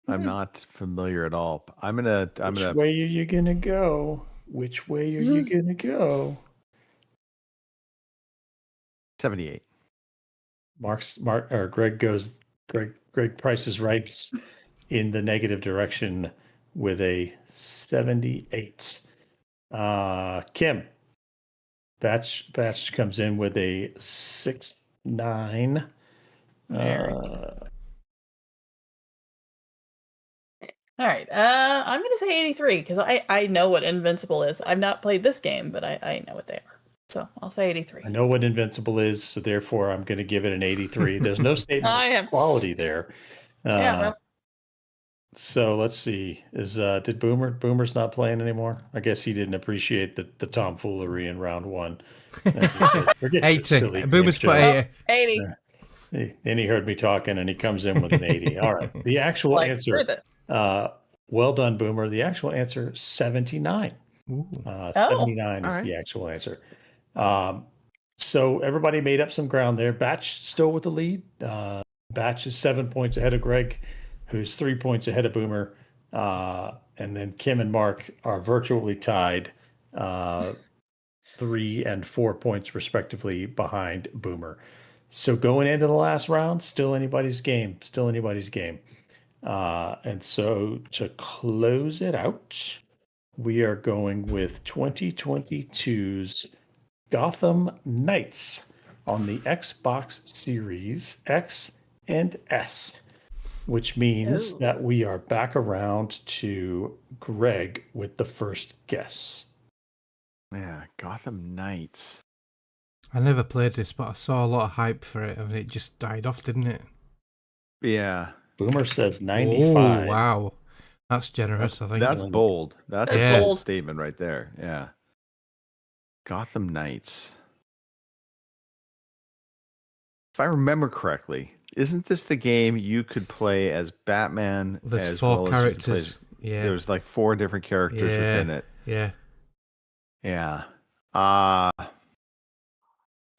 I'm Mhm. not familiar at all. I'm gonna Which way are you gonna go? Which way are you gonna go? 78. Greg Price is right in the negative direction with a 78. Kim Batch comes in with a 69. All right. I'm gonna say 83 because I know what Invincible is. I've not played this game, but I know what they are. So I'll say 83. I know what Invincible is, so therefore I'm going to give it an 83. There's no statement I of am. quality there. Yeah. Well, So let's see. Did Boomer's not playing anymore? I guess he didn't appreciate the tomfoolery in round 1. Forget your 80. silly Boomer's game put show. 80. 80. Then he heard me talking and he comes in with an 80. All right. The actual Like, answer. screw this. Well done, Boomer. The actual answer 79. Ooh. 79 is All right. the actual answer. So everybody made up some ground there. Batch still with the lead. Batch is 7 points ahead of Greg, who's 3 points ahead of Boomer. And then Kim and Mark are virtually tied, 3 and 4 points respectively behind Boomer. So going into the last round, still anybody's game. And so to close it out, we are going with 2022's Gotham Knights on the Xbox Series X and S. which means Oh. that we are back around to Greg with the first guess. Yeah, Gotham Knights. I never played this, but I saw a lot of hype for it, and it just died off, didn't it? Yeah. Boomer says 95. Oh, wow. That's generous, I think. That's bold. That's a Yeah. bold statement right there. Yeah. Gotham Knights. If I remember correctly, isn't this the game you could play as Batman? There's as 4 well as you could play- characters. Yeah. There's like 4 different characters Yeah. within it. Yeah. Yeah.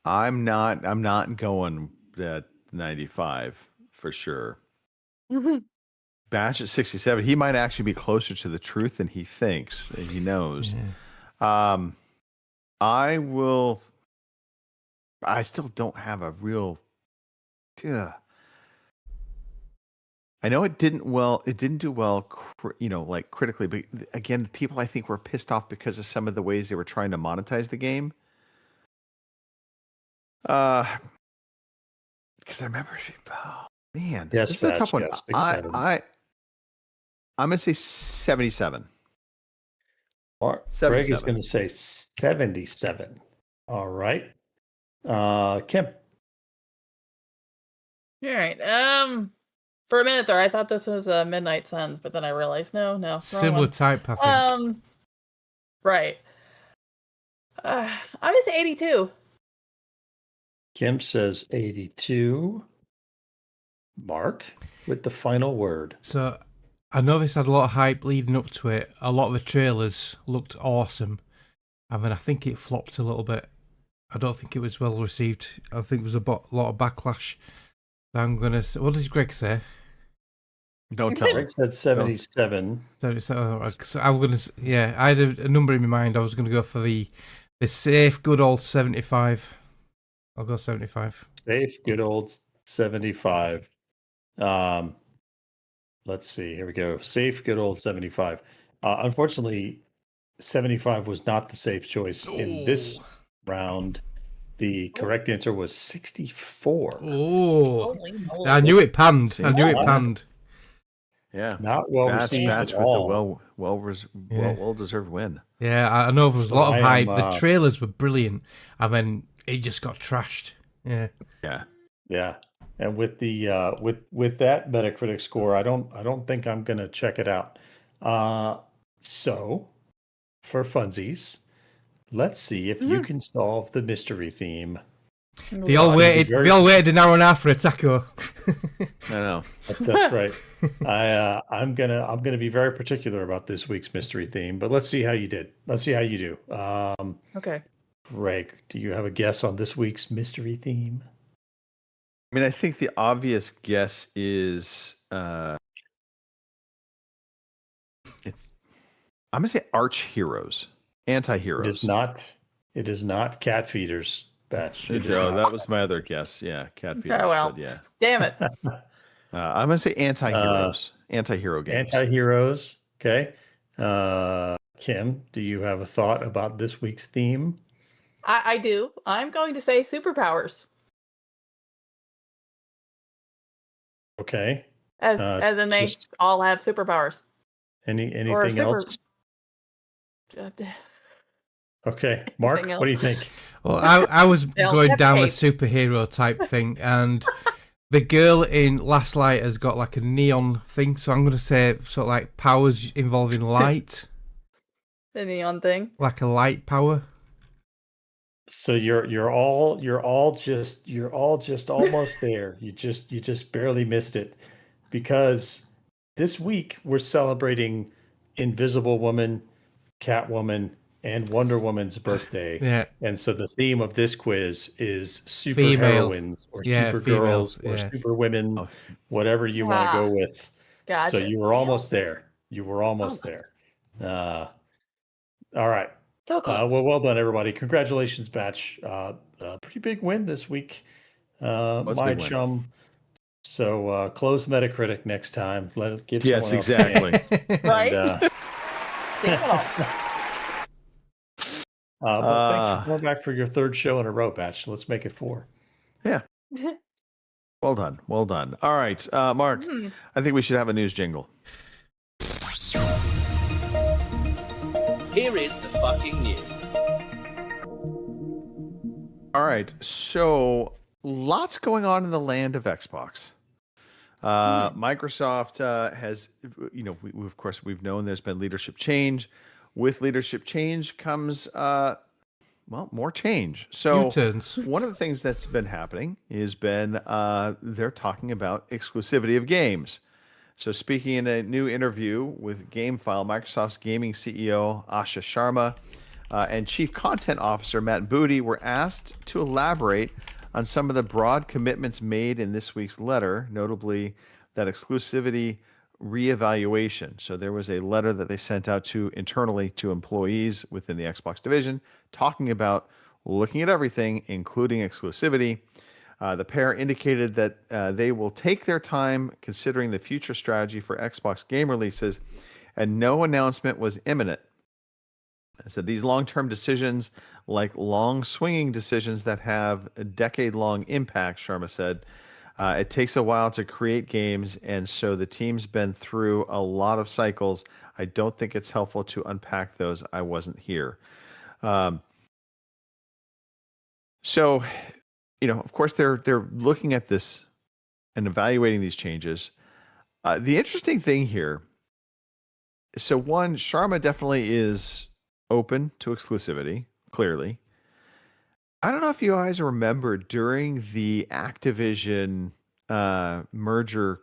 I'm not going at 95 for sure. Batch at 67. He might actually be closer to the truth than he thinks. He knows. Yeah. I still don't have a real. I know it didn't do well, like critically, but again, people I think were pissed off because of some of the ways they were trying to monetize the game. Because I remember, oh, man, Yes, this is a tough one. yes, excited. I'm gonna say 77. Greg is 77. going to say 77. All right. Kim. All right. For a minute there, I thought this was Midnight Suns, but then I realized no, wrong Similar one. type, I think. Right. I'm gonna say 82. Kim says 82. Mark with the final word. So, I know this had a lot of hype leading up to it. A lot of the trailers looked awesome. I mean, I think it flopped a little bit. I don't think it was well received. I think there was a lot of backlash. So I'm going to say, what did Greg say? Don't tell me. Greg said 77. So I was going to, yeah, I had a number in my mind. I was going to go for the safe, good old 75. I'll go 75. Safe, good old 75. Let's see. Here we go. Safe, good old 75. Unfortunately, 75 was not the safe choice in this round. The correct answer was 64. Oh, Holy moly. I knew it panned. See? I knew it Yeah. panned. Yeah, Not well received Batch at with all. the well deserved win. Yeah, I know there was So a lot of I am, hype. The trailers were brilliant. I mean, it just got trashed. Yeah. Yeah. And with the with that Metacritic score, I don't think I'm gonna check it out. So for funsies, let's see if you can solve the mystery theme. They all waited an hour and a half for a taco. I know. That's right. I'm gonna be very particular about this week's mystery theme, but let's see how you did. Let's see how you do. Okay. Greg, do you have a guess on this week's mystery theme? I mean, I think the obvious guess is it's. I'm gonna say arch heroes, anti-heroes. It is not cat feeders, Batch. It is Joe, not. that was my other guess. Yeah, cat feeders. well. But yeah, Damn it. I'm gonna say anti-heroes, anti-hero games. Anti-heroes. Okay. Kim, do you have a thought about this week's theme? I do. I'm going to say superpowers. Okay. As in they just- all have superpowers. Anything else? Okay, Mark, Anything what do you think? Well, I was They all going have down the cape. superhero type thing, and the girl in Last Light has got like a neon thing, so I'm going to say sort of like powers involving light, The neon thing. like a light power. So you're all just almost there. You just barely missed it, because this week we're celebrating Invisible Woman, Catwoman, and Wonder Woman's birthday. Yeah. And so the theme of this quiz is super Female. heroines or Yeah, super girls females, or yeah. super women, whatever you want to go with. Gotcha. So you were almost there. You were almost there. All right. So close. Well done, everybody. Congratulations, Batch. Pretty big win this week, Was a my big win. chum. So close Metacritic next time. Let it give Yes, someone else a chance. exactly. Right? And, Damn but thanks for coming back for your third show in a row, Batch. Let's make it 4. it all. Well done. Well done. All right, Mark, I think we should have a news jingle. Here is the fucking news. All right, so lots going on in the land of Xbox. Microsoft has, we, of course, we've known there's been leadership change. With leadership change comes, more change. So U-turns. one of the things that's been happening is they're talking about exclusivity of games. So speaking in a new interview with GameFile, Microsoft's gaming CEO Asha Sharma and Chief Content Officer Matt Booty were asked to elaborate on some of the broad commitments made in this week's letter, notably that exclusivity reevaluation. So there was a letter that they sent out internally to employees within the Xbox division talking about looking at everything, including exclusivity. The pair indicated that they will take their time considering the future strategy for Xbox game releases, and no announcement was imminent. I said these long-term decisions, like long swinging decisions that have a decade-long impact, Sharma said, it takes a while to create games, and so the team's been through a lot of cycles. I don't think it's helpful to unpack those. I wasn't here. So, of course, they're looking at this and evaluating these changes. The interesting thing here, so one, Sharma definitely is open to exclusivity, clearly. I don't know if you guys remember during the Activision merger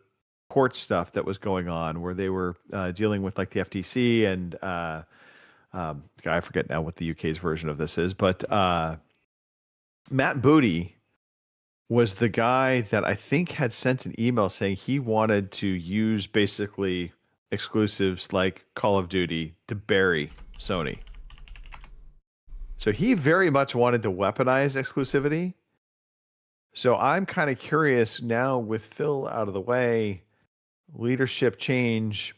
court stuff that was going on, where they were dealing with like the FTC and I forget now what the UK's version of this is, but Matt Booty was the guy that I think had sent an email saying he wanted to use basically exclusives like Call of Duty to bury Sony. So he very much wanted to weaponize exclusivity. So I'm kind of curious now, with Phil out of the way, leadership change,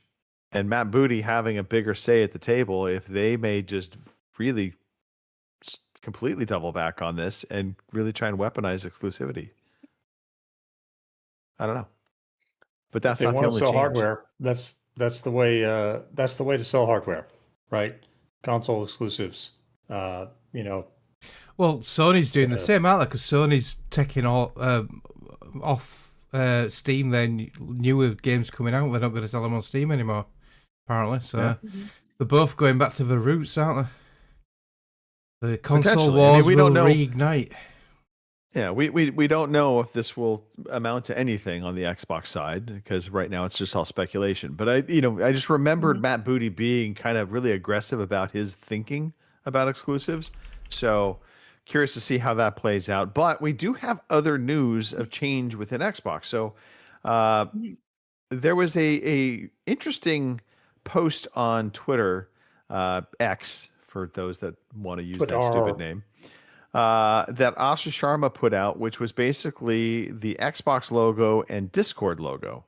and Matt Booty having a bigger say at the table, if they may just really completely double back on this and really try and weaponize exclusivity. I don't know, but that's They not the want to only sell change. hardware. That's the way to sell hardware, right? Console exclusives. Well, Sony's doing the same, aren't they? Because Sony's taking all off Steam. Then newer games coming out, they're not going to sell them on Steam anymore, apparently. So they're both going back to the roots, aren't they? The console wars we will don't know. reignite. Yeah, we don't know if this will amount to anything on the Xbox side, because right now it's just all speculation. But I just remembered Matt Booty being kind of really aggressive about his thinking about exclusives. So curious to see how that plays out. But we do have other news of change within Xbox. So there was a interesting post on Twitter, X for those that want to use that stupid name, that Asha Sharma put out, which was basically the Xbox logo and Discord logo.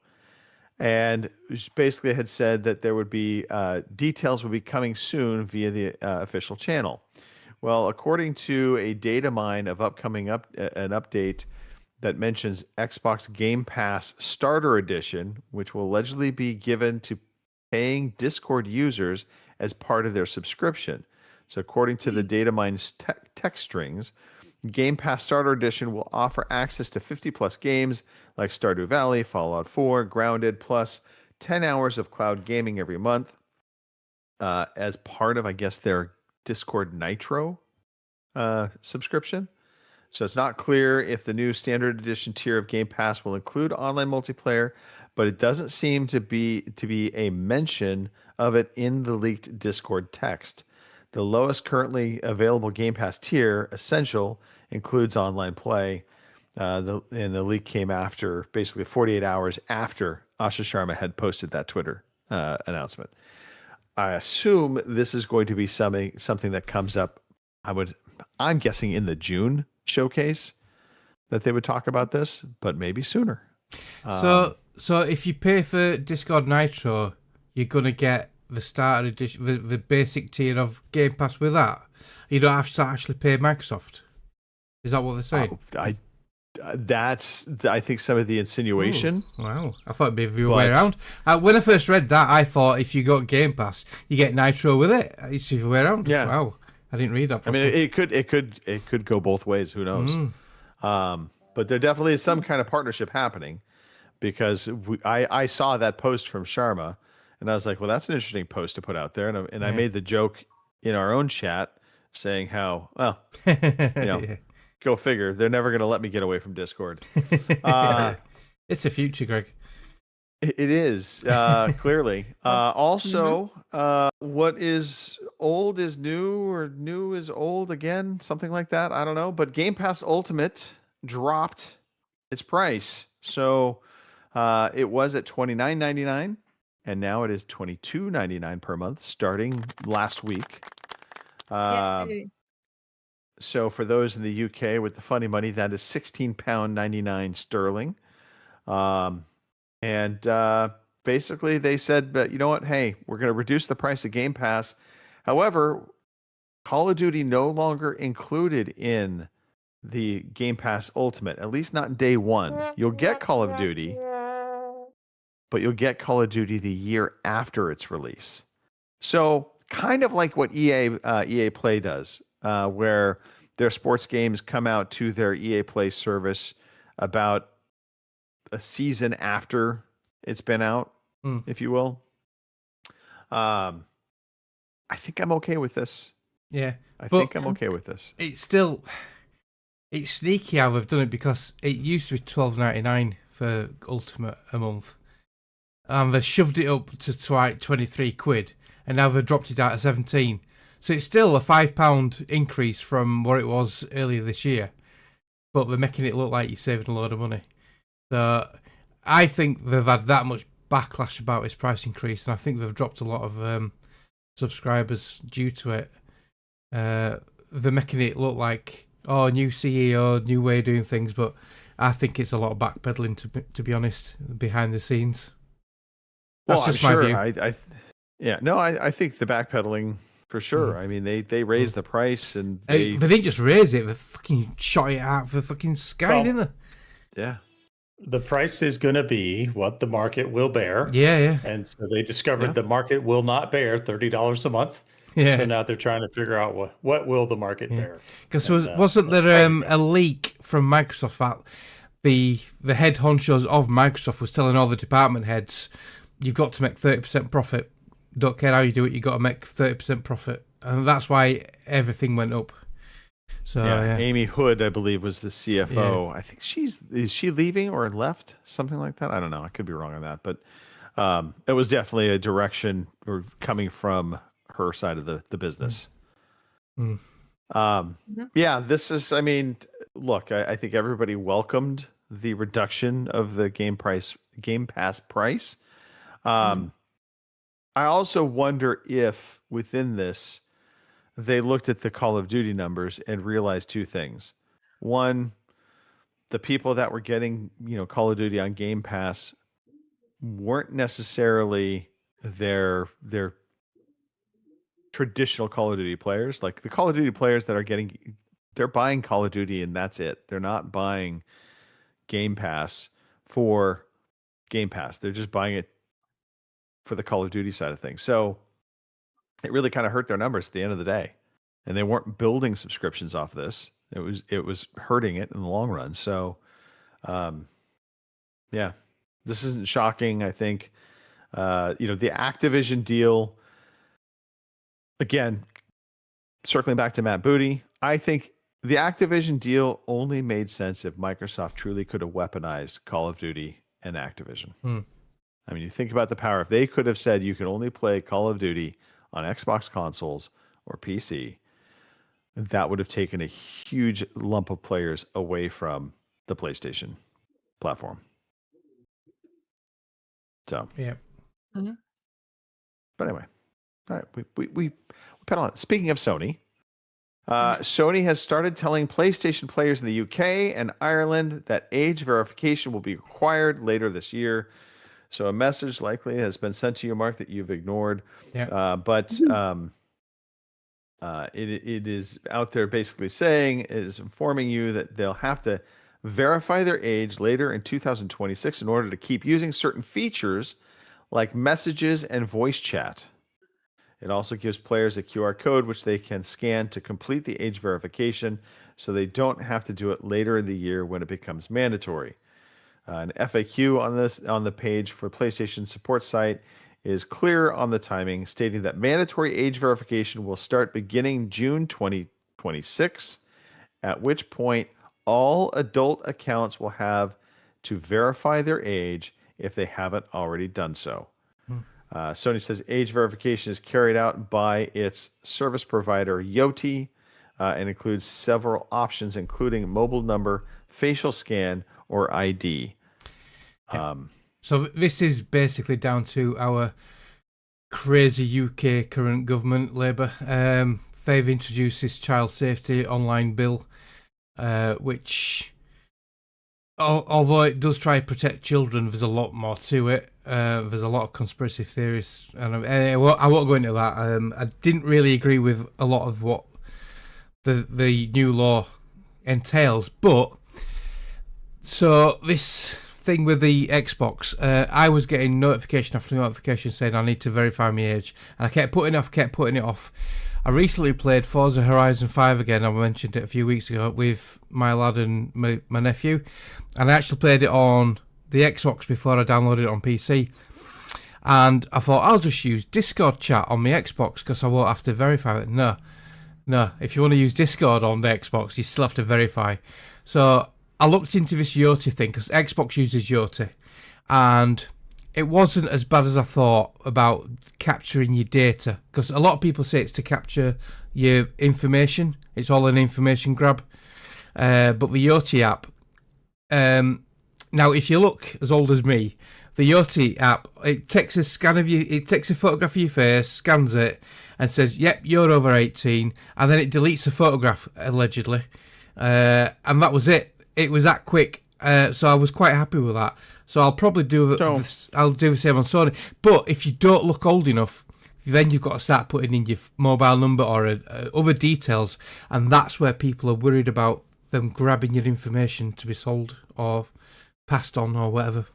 And basically had said that there would be details would be coming soon via the official channel. Well, according to a data mine of upcoming an update that mentions Xbox Game Pass Starter Edition, which will allegedly be given to paying Discord users as part of their subscription. So according to the data mine's text strings, Game Pass Starter Edition will offer access to 50 plus games like Stardew Valley, Fallout 4, Grounded, plus 10 hours of cloud gaming every month as part of, I guess, their Discord Nitro subscription. So it's not clear if the new Standard Edition tier of Game Pass will include online multiplayer, but it doesn't seem to be a mention of it in the leaked Discord text. The lowest currently available Game Pass tier, Essential, includes online play. And the leak came after, basically 48 hours after Asha Sharma had posted that Twitter announcement. I assume this is going to be something that comes up. I'm guessing in the June showcase that they would talk about this, but maybe sooner. So if you pay for Discord Nitro, you're gonna get the starter edition, the basic tier of Game Pass with that. You don't have to actually pay Microsoft. Is that what they're saying? That's, I think, some of the insinuation. Ooh, wow, I thought it'd be the other way around. When I first read that, I thought if you got Game Pass, you get Nitro with it. It's the other way around. Yeah. Wow, I didn't read that I mean, properly. it could go both ways. Who knows? But there definitely is some kind of partnership happening, because I saw that post from Sharma, and I was like, well, that's an interesting post to put out there, and I made the joke in our own chat saying how, well, Yeah. go figure, they're never going to let me get away from Discord. It's the future, Greg. It is, clearly. Also, what is old is new, or new is old again, something like that. I don't know. But Game Pass Ultimate dropped its price. So it was at $29.99, and now it is $22.99 per month, starting last week. So for those in the UK with the funny money, that is £16.99 sterling. And basically they said, but you know what? Hey, we're going to reduce the price of Game Pass. However, Call of Duty no longer included in the Game Pass Ultimate, at least not day one. You'll get Call of Duty, but you'll get Call of Duty the year after its release. So kind of like what EA Play does, where their sports games come out to their EA Play service about a season after it's been out, if you will. I think I'm okay with this. Yeah, I think I'm okay with this. It's sneaky how they've done it, because it used to be $12.99 for Ultimate a month, and they shoved it up to 23 quid, and now they've dropped it down to 17. So it's still a £5 increase from what it was earlier this year, but they're making it look like you're saving a load of money. So I think they've had that much backlash about its price increase, and I think they've dropped a lot of subscribers due to it. They're making it look like, oh, new CEO, new way of doing things, but I think it's a lot of backpedaling, to be honest, behind the scenes. That's Well, just I'm my sure. view. I think the backpedaling for sure. I mean, they raised the price, and They didn't just raise it; they fucking shot it out for fucking sky, didn't they? Yeah. The price is going to be what the market will bear. Yeah. And so they discovered the market will not bear $30 a month. Yeah. So now they're trying to figure out what will the market bear. Because wasn't there a leak from Microsoft that the head honchos of Microsoft was telling all the department heads, you've got to make 30% profit. Don't care how you do it, you've got to make 30% profit. And that's why everything went up. So yeah. Amy Hood, I believe, was the CFO. Yeah. I think is she leaving or left? Something like that. I don't know. I could be wrong on that, but it was definitely a direction or coming from her side of the business. Yeah, this is, I mean, look, I think everybody welcomed the reduction of the Game Pass price. I also wonder if within this, they looked at the Call of Duty numbers and realized two things. One, the people that were getting, Call of Duty on Game Pass weren't necessarily their traditional Call of Duty players. Like the Call of Duty players that are they're buying Call of Duty and that's it. They're not buying Game Pass for Game Pass. They're just buying it for the Call of Duty side of things. So it really kind of hurt their numbers at the end of the day, and they weren't building subscriptions off this. It was hurting it in the long run. So, yeah, this isn't shocking. I think, the Activision deal, again, circling back to Matt Booty, I think the Activision deal only made sense if Microsoft truly could have weaponized Call of Duty and Activision. I mean, you think about the power. If they could have said you can only play Call of Duty on Xbox consoles or PC, that would have taken a huge lump of players away from the PlayStation platform. So, yeah. But anyway, all right, we pedal on. Speaking of Sony, Sony has started telling PlayStation players in the UK and Ireland that age verification will be required later this year. So a message likely has been sent to you, Mark, that you've ignored. Yeah. But it is out there basically saying, it is informing you that they'll have to verify their age later in 2026 in order to keep using certain features like messages and voice chat. It also gives players a QR code which they can scan to complete the age verification so they don't have to do it later in the year when it becomes mandatory. An FAQ on the page for PlayStation support site is clear on the timing, stating that mandatory age verification will start beginning June 2026, at which point all adult accounts will have to verify their age if they haven't already done so. Sony says age verification is carried out by its service provider Yoti and includes several options, including mobile number, facial scan, or ID. So this is basically down to our crazy UK current government, Labour. They've introduced this child safety online bill, which, although it does try to protect children, there's a lot more to it. There's a lot of conspiracy theories, and I won't go into that. I didn't really agree with a lot of what the new law entails, but so this thing with the Xbox, I was getting notification after notification saying I need to verify my age, and I kept putting it off. I recently played Forza Horizon 5 again. I mentioned it a few weeks ago with my lad and my nephew, and I actually played it on the Xbox before I downloaded it on PC. And I thought I'll just use Discord chat on my Xbox because I won't have to verify it. No. If you want to use Discord on the Xbox, you still have to verify. So I looked into this Yoti thing because Xbox uses Yoti, and it wasn't as bad as I thought about capturing your data, because a lot of people say it's to capture your information. It's all an information grab. But the Yoti app, now if you look as old as me, the Yoti app, it takes a photograph of your face, scans it, and says, yep, you're over 18, and then it deletes the photograph, allegedly. And that was it. It was that quick. So I was quite happy with that. So I'll probably I'll do the same on Sony. But if you don't look old enough, then you've got to start putting in your mobile number or other details, and that's where people are worried about them grabbing your information to be sold or passed on or whatever.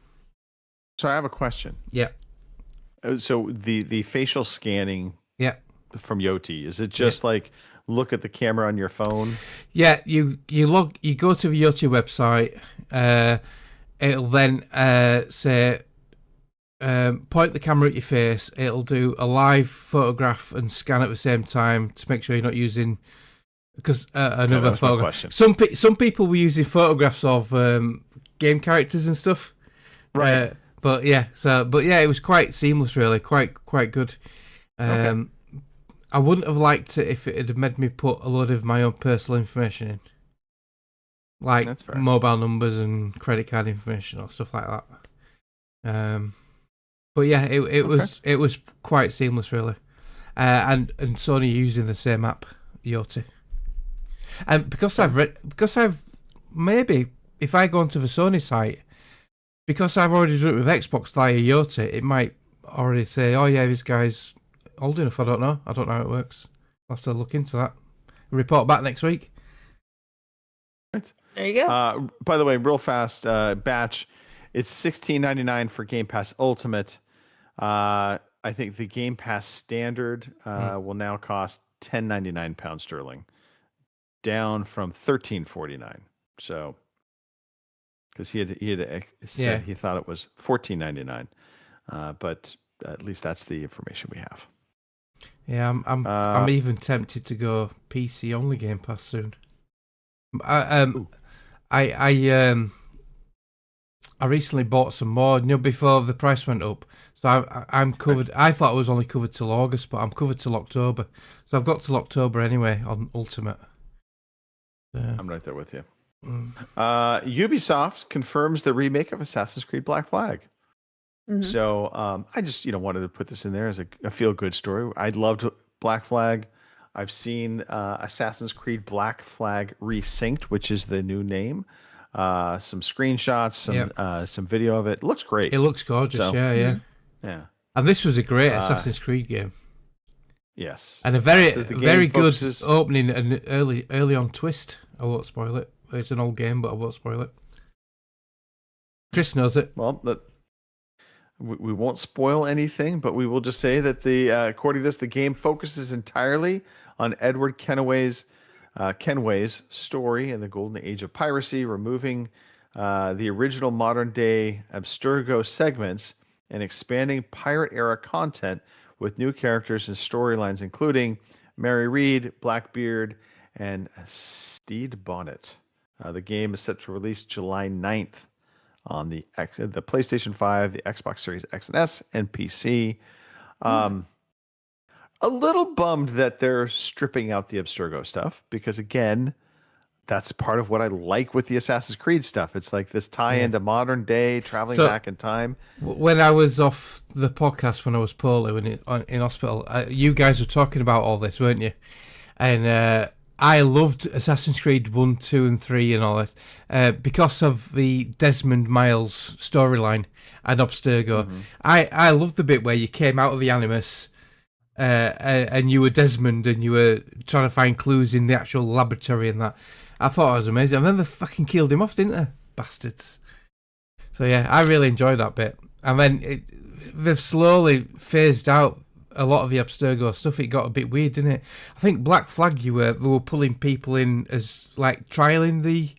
So I have a question. Yeah. So the facial scanning from Yoti, is it just like look at the camera on your phone? Yeah, you go to the Yoti website, it'll then say point the camera at your face, it'll do a live photograph and scan at the same time to make sure you're not using, because another photograph. Some people were using photographs of game characters and stuff. Right. But it was quite seamless, really, quite good. Okay. I wouldn't have liked it if it had made me put a load of my own personal information in, like mobile numbers and credit card information or stuff like that. But yeah, it was quite seamless, really, and Sony using the same app, Yoti. And because I've maybe if I go onto the Sony site, because I've already done it with Xbox via Yoti, it might already say, oh yeah, this guy's old enough. I don't know how it works. I'll have to look into that. Report back next week. Right. There you go. By the way, real fast, Batch, it's $16.99 for Game Pass Ultimate. I think the Game Pass Standard will now cost £10.99 sterling, down from $13.49. So, because he had said he thought it was $14.99, but at least that's the information we have. Yeah, I'm even tempted to go PC only Game Pass soon. I recently bought some more, before the price went up. So I'm covered. I thought I was only covered till August, but I'm covered till October. So I've got till October anyway on Ultimate. I'm right there with you. Ubisoft confirms the remake of Assassin's Creed Black Flag. Mm-hmm. So I just wanted to put this in there as a feel-good story. I loved Black Flag. I've seen Assassin's Creed Black Flag Resynced, which is the new name. Some screenshots, some video of it. It looks great. It looks gorgeous. So, yeah. And this was a great Assassin's Creed game. Yes, and a very good opening and early on twist. I won't spoil it. It's an old game, but I won't spoil it. Chris knows it. Well, we won't spoil anything, but we will just say that according to this, the game focuses entirely on Edward Kenway's story in the golden age of piracy, removing the original modern-day Abstergo segments and expanding pirate-era content with new characters and storylines, including Mary Read, Blackbeard, and Steed Bonnet. The game is set to release July 9th on the PlayStation 5, the Xbox Series X and S, and PC. A little bummed that they're stripping out the Abstergo stuff because, again, that's part of what I like with the Assassin's Creed stuff. It's like this tie-in to modern day, traveling back in time. When I was off the podcast when I was poorly in hospital, you guys were talking about all this, weren't you? And I loved Assassin's Creed 1, 2, and 3 and all this because of the Desmond Miles storyline and Abstergo. Mm-hmm. I loved the bit where you came out of the Animus and you were Desmond and you were trying to find clues in the actual laboratory and that. I thought it was amazing. I remember fucking killed him off, didn't they? Bastards. So yeah, I really enjoyed that bit. And then they've slowly phased out a lot of the Abstergo stuff. It got a bit weird, didn't it? I think Black Flag, they were pulling people in as like trialing the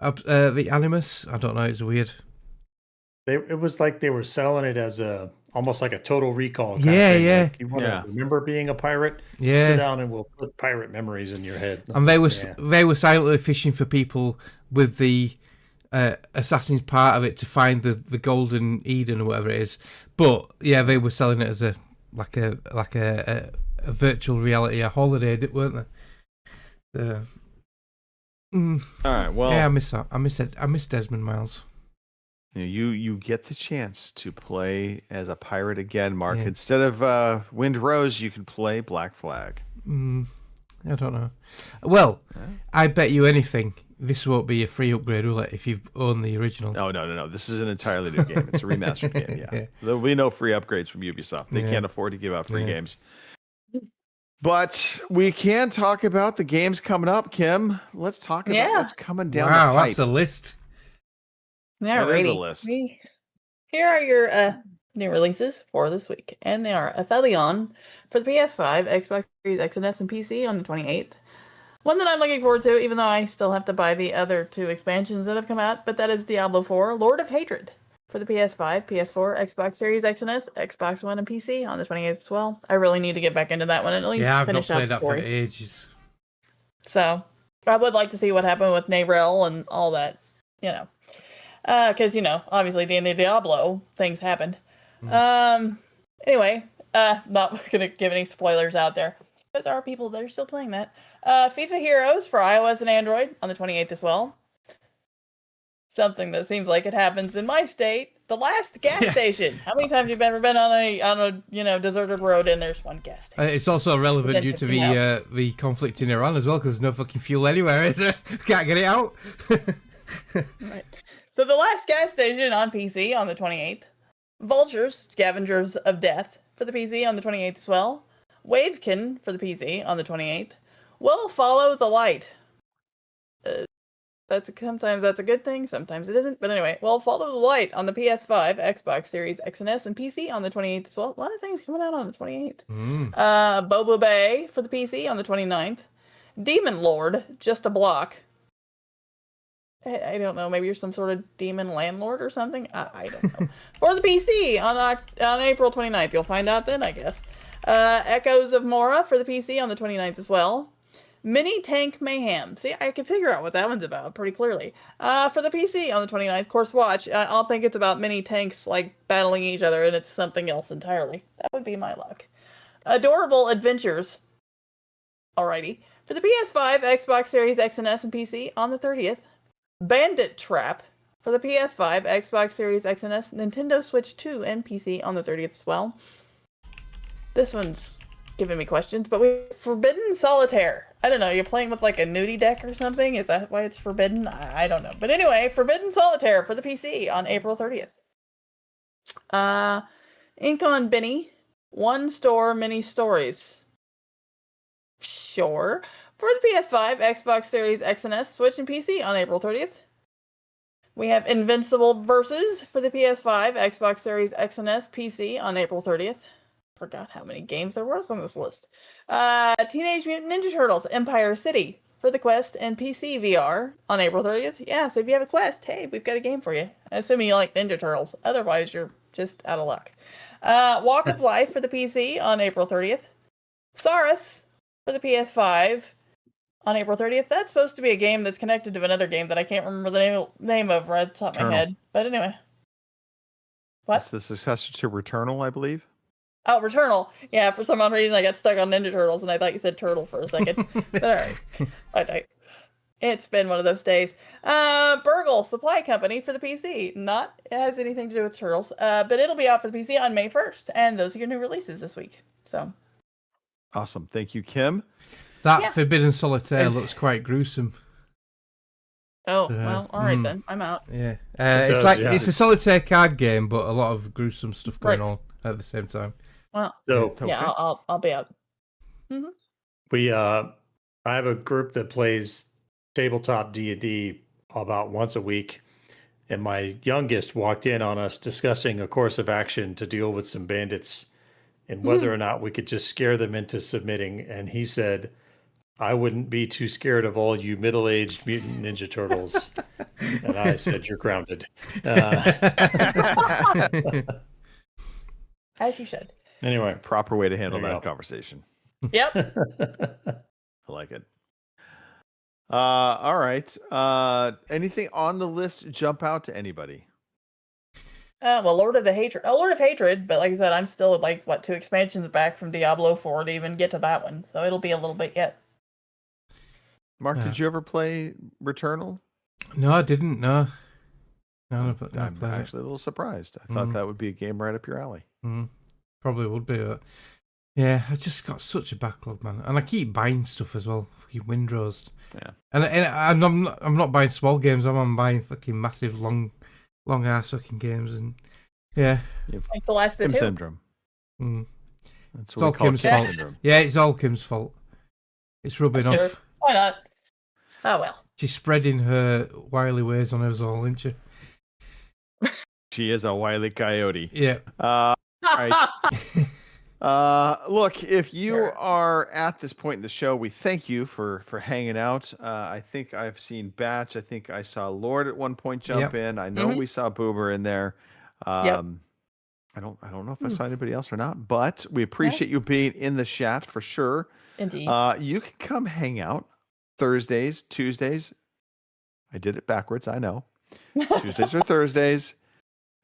Animus. I don't know. It's weird. It was like they were selling it as almost like a Total Recall. Yeah. Like you want to remember being a pirate? Yeah. Sit down and we'll put pirate memories in your head. And they were silently fishing for people with the Assassin's part of it to find the Golden Eden or whatever it is. But yeah, they were selling it as a virtual reality, a holiday, weren't they? All right. Well, yeah, I miss that. I miss Desmond Miles. You get the chance to play as a pirate again, Mark. Yeah. Instead of Wind Rose, you can play Black Flag. I don't know. Well, I bet you anything this won't be a free upgrade, will it, if you own the original? No. This is an entirely new game. It's a remastered game, yeah. There will be no free upgrades from Ubisoft. They can't afford to give out free games. But we can talk about the games coming up, Kim. Let's talk about what's coming down the pipe. Wow, that's a list. That is a list. Here are your new releases for this week, and they are Aphelion for the PS5, Xbox Series X and S, and PC on the 28th. One that I'm looking forward to, even though I still have to buy the other 2 expansions that have come out, but that is Diablo 4, Lord of Hatred for the PS5, PS4, Xbox Series X and S, Xbox One, and PC on the 28th as well. I really need to get back into that one and at least I've finish not played out the that story. for ages. So I would like to see what happened with Nayrel and all that, because obviously the end of Diablo things happened. Anyway, not gonna give any spoilers out there because there are people that are still playing that. FIFA Heroes for iOS and Android on the 28th as well. Something that seems like it happens in my state. The last gas station. How many times have you ever been on a deserted road and there's one gas station? It's also relevant due to the conflict in Iran as well, because there's no fucking fuel anywhere, is there? Can't get it out. Right. So the last gas station on PC on the 28th. Vultures, Scavengers of Death for the PC on the 28th as well. Wavekin for the PC on the 28th. Will Follow the Light. Sometimes that's a good thing, sometimes it isn't. But anyway, Will Follow the Light on the PS5, Xbox Series X and S, and PC on the 28th as well. A lot of things coming out on the 28th. Bobo Bay for the PC on the 29th. Demon Lord, Just a Block. I don't know, maybe you're some sort of demon landlord or something? I don't know. For the PC on April 29th. You'll find out then, I guess. Echoes of Mora for the PC on the 29th as well. Mini Tank Mayhem. See, I can figure out what that one's about pretty clearly. For the PC on the 29th, Course Watch. I'll think it's about mini tanks like battling each other and it's something else entirely. That would be my luck. Adorable Adventures. Alrighty. For the PS5, Xbox Series X and S, and PC on the 30th. Bandit Trap for the PS5, Xbox Series X and S, Nintendo Switch 2, and PC on the 30th as well. This one's giving me questions, but Forbidden Solitaire. I don't know, you're playing with like a nudie deck or something? Is that why it's forbidden? I don't know. But anyway, Forbidden Solitaire for the PC on April 30th. Ink on Benny, One Store Mini Stories. Sure. For the PS5, Xbox Series X and S, Switch, and PC on April 30th. We have Invincible Versus for the PS5, Xbox Series X and S, PC on April 30th. Forgot how many games there was on this list. Teenage Mutant Ninja Turtles Empire City for the Quest and PC VR on April 30th. Yeah, so if you have a Quest, hey, we've got a game for you. Assuming you like Ninja Turtles. Otherwise, you're just out of luck. Walk of Life for the PC on April 30th. Saurus for the PS5 on April 30th. That's supposed to be a game that's connected to another game that I can't remember the name of right at the top of my head. But anyway. What? It's the successor to Returnal, I believe. Oh, Returnal. Yeah, for some odd reason I got stuck on Ninja Turtles and I thought you said turtle for a second. But alright. It's been one of those days. Burgle Supply Company for the PC. Not it has anything to do with turtles. But it'll be out for the PC on May 1st. And those are your new releases this week. So awesome. Thank you, Kim. That Forbidden Solitaire looks quite gruesome. Oh, well, alright then. I'm out. Yeah. It's a solitaire card game, but a lot of gruesome stuff going on at the same time. Well, So yeah, I'll be out. we I have a group that plays tabletop D&D about once a week, and my youngest walked in on us discussing a course of action to deal with some bandits and whether or not we could just scare them into submitting. And he said, I wouldn't be too scared of all you middle-aged mutant ninja turtles. And I said, you're grounded. As you should. Anyway, proper way to handle There you that go. conversation. Yep. I like it. All right. Anything on the list jump out to anybody? Well, Lord of Hatred, but like I said, I'm still like 2 expansions back from Diablo 4 to even get to that one, so it'll be a little bit yet. Mark, did you ever play Returnal? No, I didn't. No. I'm actually a little surprised. I thought that would be a game right up your alley. Probably would be. But yeah, I just got such a backlog, man, and I keep buying stuff as well. Fucking Windrose. Yeah. And I'm not buying small games. I'm buying fucking massive, long ass fucking games, and yeah. Like the last of Kim two. syndrome. That's It's what all we call Kim's Kim fault. syndrome. Yeah, it's all Kim's fault. It's rubbing Sure. off. Why not? Oh well. She's spreading her wily ways on us all, isn't she? She is a wily coyote. Yeah. All right. Look, if you are at this point in the show, we thank you for hanging out. I think I've seen Batch. I think I saw Lord at one point jump in. I know we saw Boomer in there. I don't know if I saw anybody else or not, but we appreciate you being in the chat for sure. Indeed. You can come hang out Thursdays, Tuesdays. I did it backwards, I know. Tuesdays or Thursdays.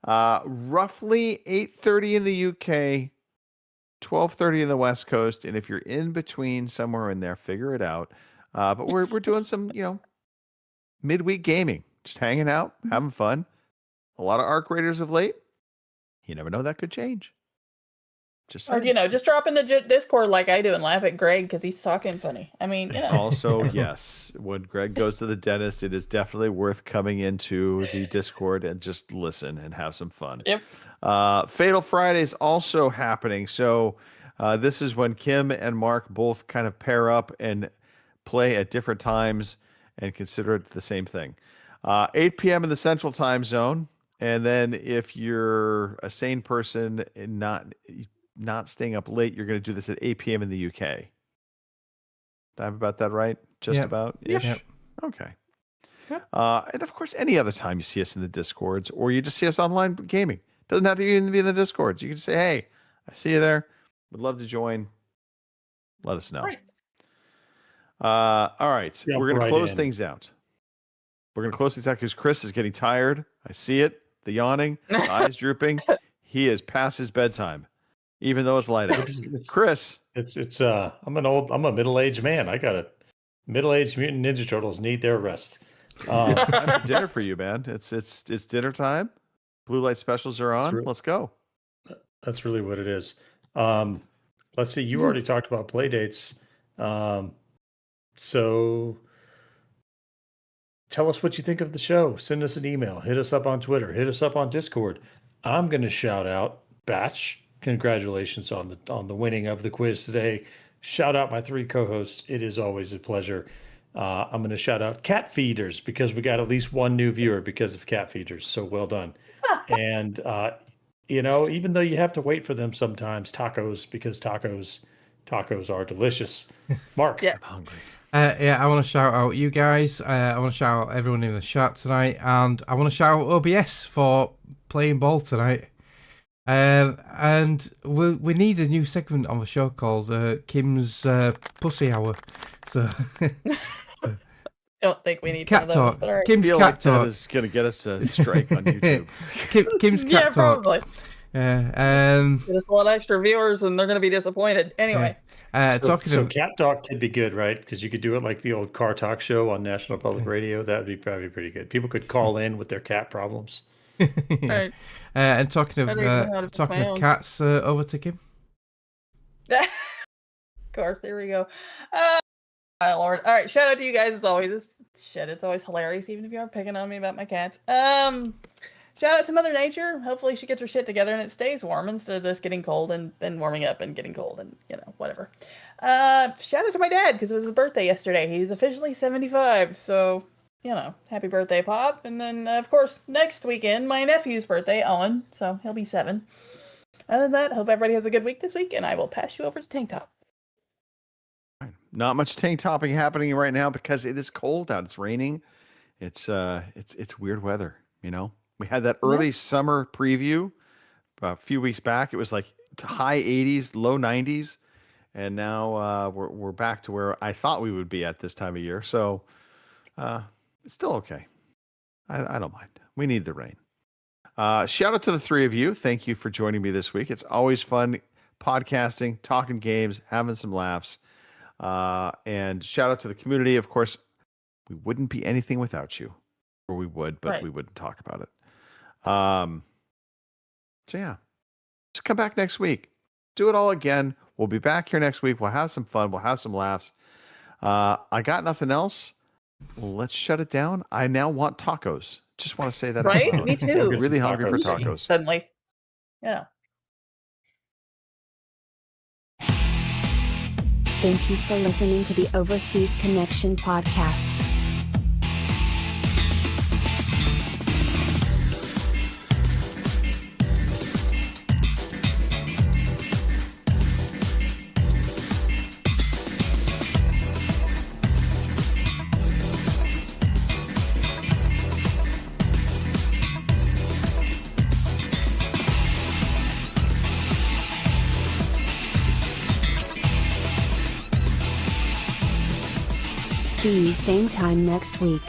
Roughly 8:30 in the UK, 12:30 in the West Coast, and if you're in between somewhere in there, figure it out. But we're doing some, midweek gaming, just hanging out, having fun. A lot of ARC Raiders of late. You never know, that could change. Just Or saying. just drop in the Discord like I do and laugh at Greg because he's talking funny. I mean, Also, yes, when Greg goes to the dentist, it is definitely worth coming into the Discord and just listen and have some fun. Yep. Fatal Friday is also happening. So this is when Kim and Mark both kind of pair up and play at different times and consider it the same thing. 8 p.m. in the Central Time Zone. And then if you're a sane person and not staying up late, you're going to do this at 8 p.m. in the UK. Did I have about that right? Just about ish. Yep. Okay. And of course, any other time you see us in the Discords or you just see us online gaming, doesn't have to even be in the Discords. You can just say, "Hey, I see you there. Would love to join." Let us know. Right. All right, Jump we're going to right close in. things out. We're going to close things out because Chris is getting tired. I see it. The yawning, the eyes drooping. He is past his bedtime, even though it's light out. Chris, I'm a middle-aged man. I got a middle-aged mutant ninja turtles need their rest. it's time for dinner for you, man. It's dinner time. Blue light specials are on. Let's go. That's really what it is. Let's see. You already talked about play dates. So tell us what you think of the show. Send us an email. Hit us up on Twitter. Hit us up on Discord. I'm going to shout out Batch. Congratulations on the winning of the quiz today. Shout out my 3 co-hosts. It is always a pleasure. I'm going to shout out Cat Feeders because we got at least one new viewer because of Cat Feeders. So well done. And, even though you have to wait for them sometimes, because tacos are delicious. Mark. Yes. I'm hungry. I want to shout out you guys. I want to shout out everyone in the chat tonight. And I want to shout out OBS for playing ball tonight. And we need a new segment on the show called Kim's Pussy Hour. So Don't think we need cat one of those, talk. but all right. Kim's feel cat like that talk. is going to get us a strike on YouTube. Kim's cat Yeah, talk. probably. Yeah. Get us a lot of extra viewers, and they're going to be disappointed. Anyway, Talking So of Cat Talk could be good, right? Because you could do it like the old car talk show on National Public Radio. That would be probably pretty good. People could call in with their cat problems. right. and talking I don't even know how to of fix my own. cats, over to Kim. Of course, there we go. My lord. All right, shout out to you guys as always. It's always hilarious, even if you aren't picking on me about my cats. Shout out to Mother Nature. Hopefully she gets her shit together and it stays warm instead of this getting cold and then warming up and getting cold and, whatever. Shout out to my dad because it was his birthday yesterday. He's officially 75. So, happy birthday, Pop. And then, of course, next weekend, my nephew's birthday, Owen. So he'll be 7. Other than that, hope everybody has a good week this week. And I will pass you over to Tank Top. Not much tank topping happening right now because it is cold out. It's raining. It's weird weather. We had that early summer preview a few weeks back. It was like high 80s, low 90s, and now we're back to where I thought we would be at this time of year. So it's still okay. I don't mind. We need the rain. Shout out to the 3 of you. Thank you for joining me this week. It's always fun podcasting, talking games, having some laughs. And shout out to the community. Of course, we wouldn't be anything without you, or we would, but Right. we wouldn't talk about it. So yeah, just come back next week. Do it all again. We'll be back here next week. We'll have some fun. We'll have some laughs. I got nothing else. Let's shut it down. I now want tacos. Just want to say that. out Right? loud. Me too. Really hungry for Tacos. tacos. Suddenly. Yeah. Thank you for listening to the Overseas Connection podcast. See you same time next week.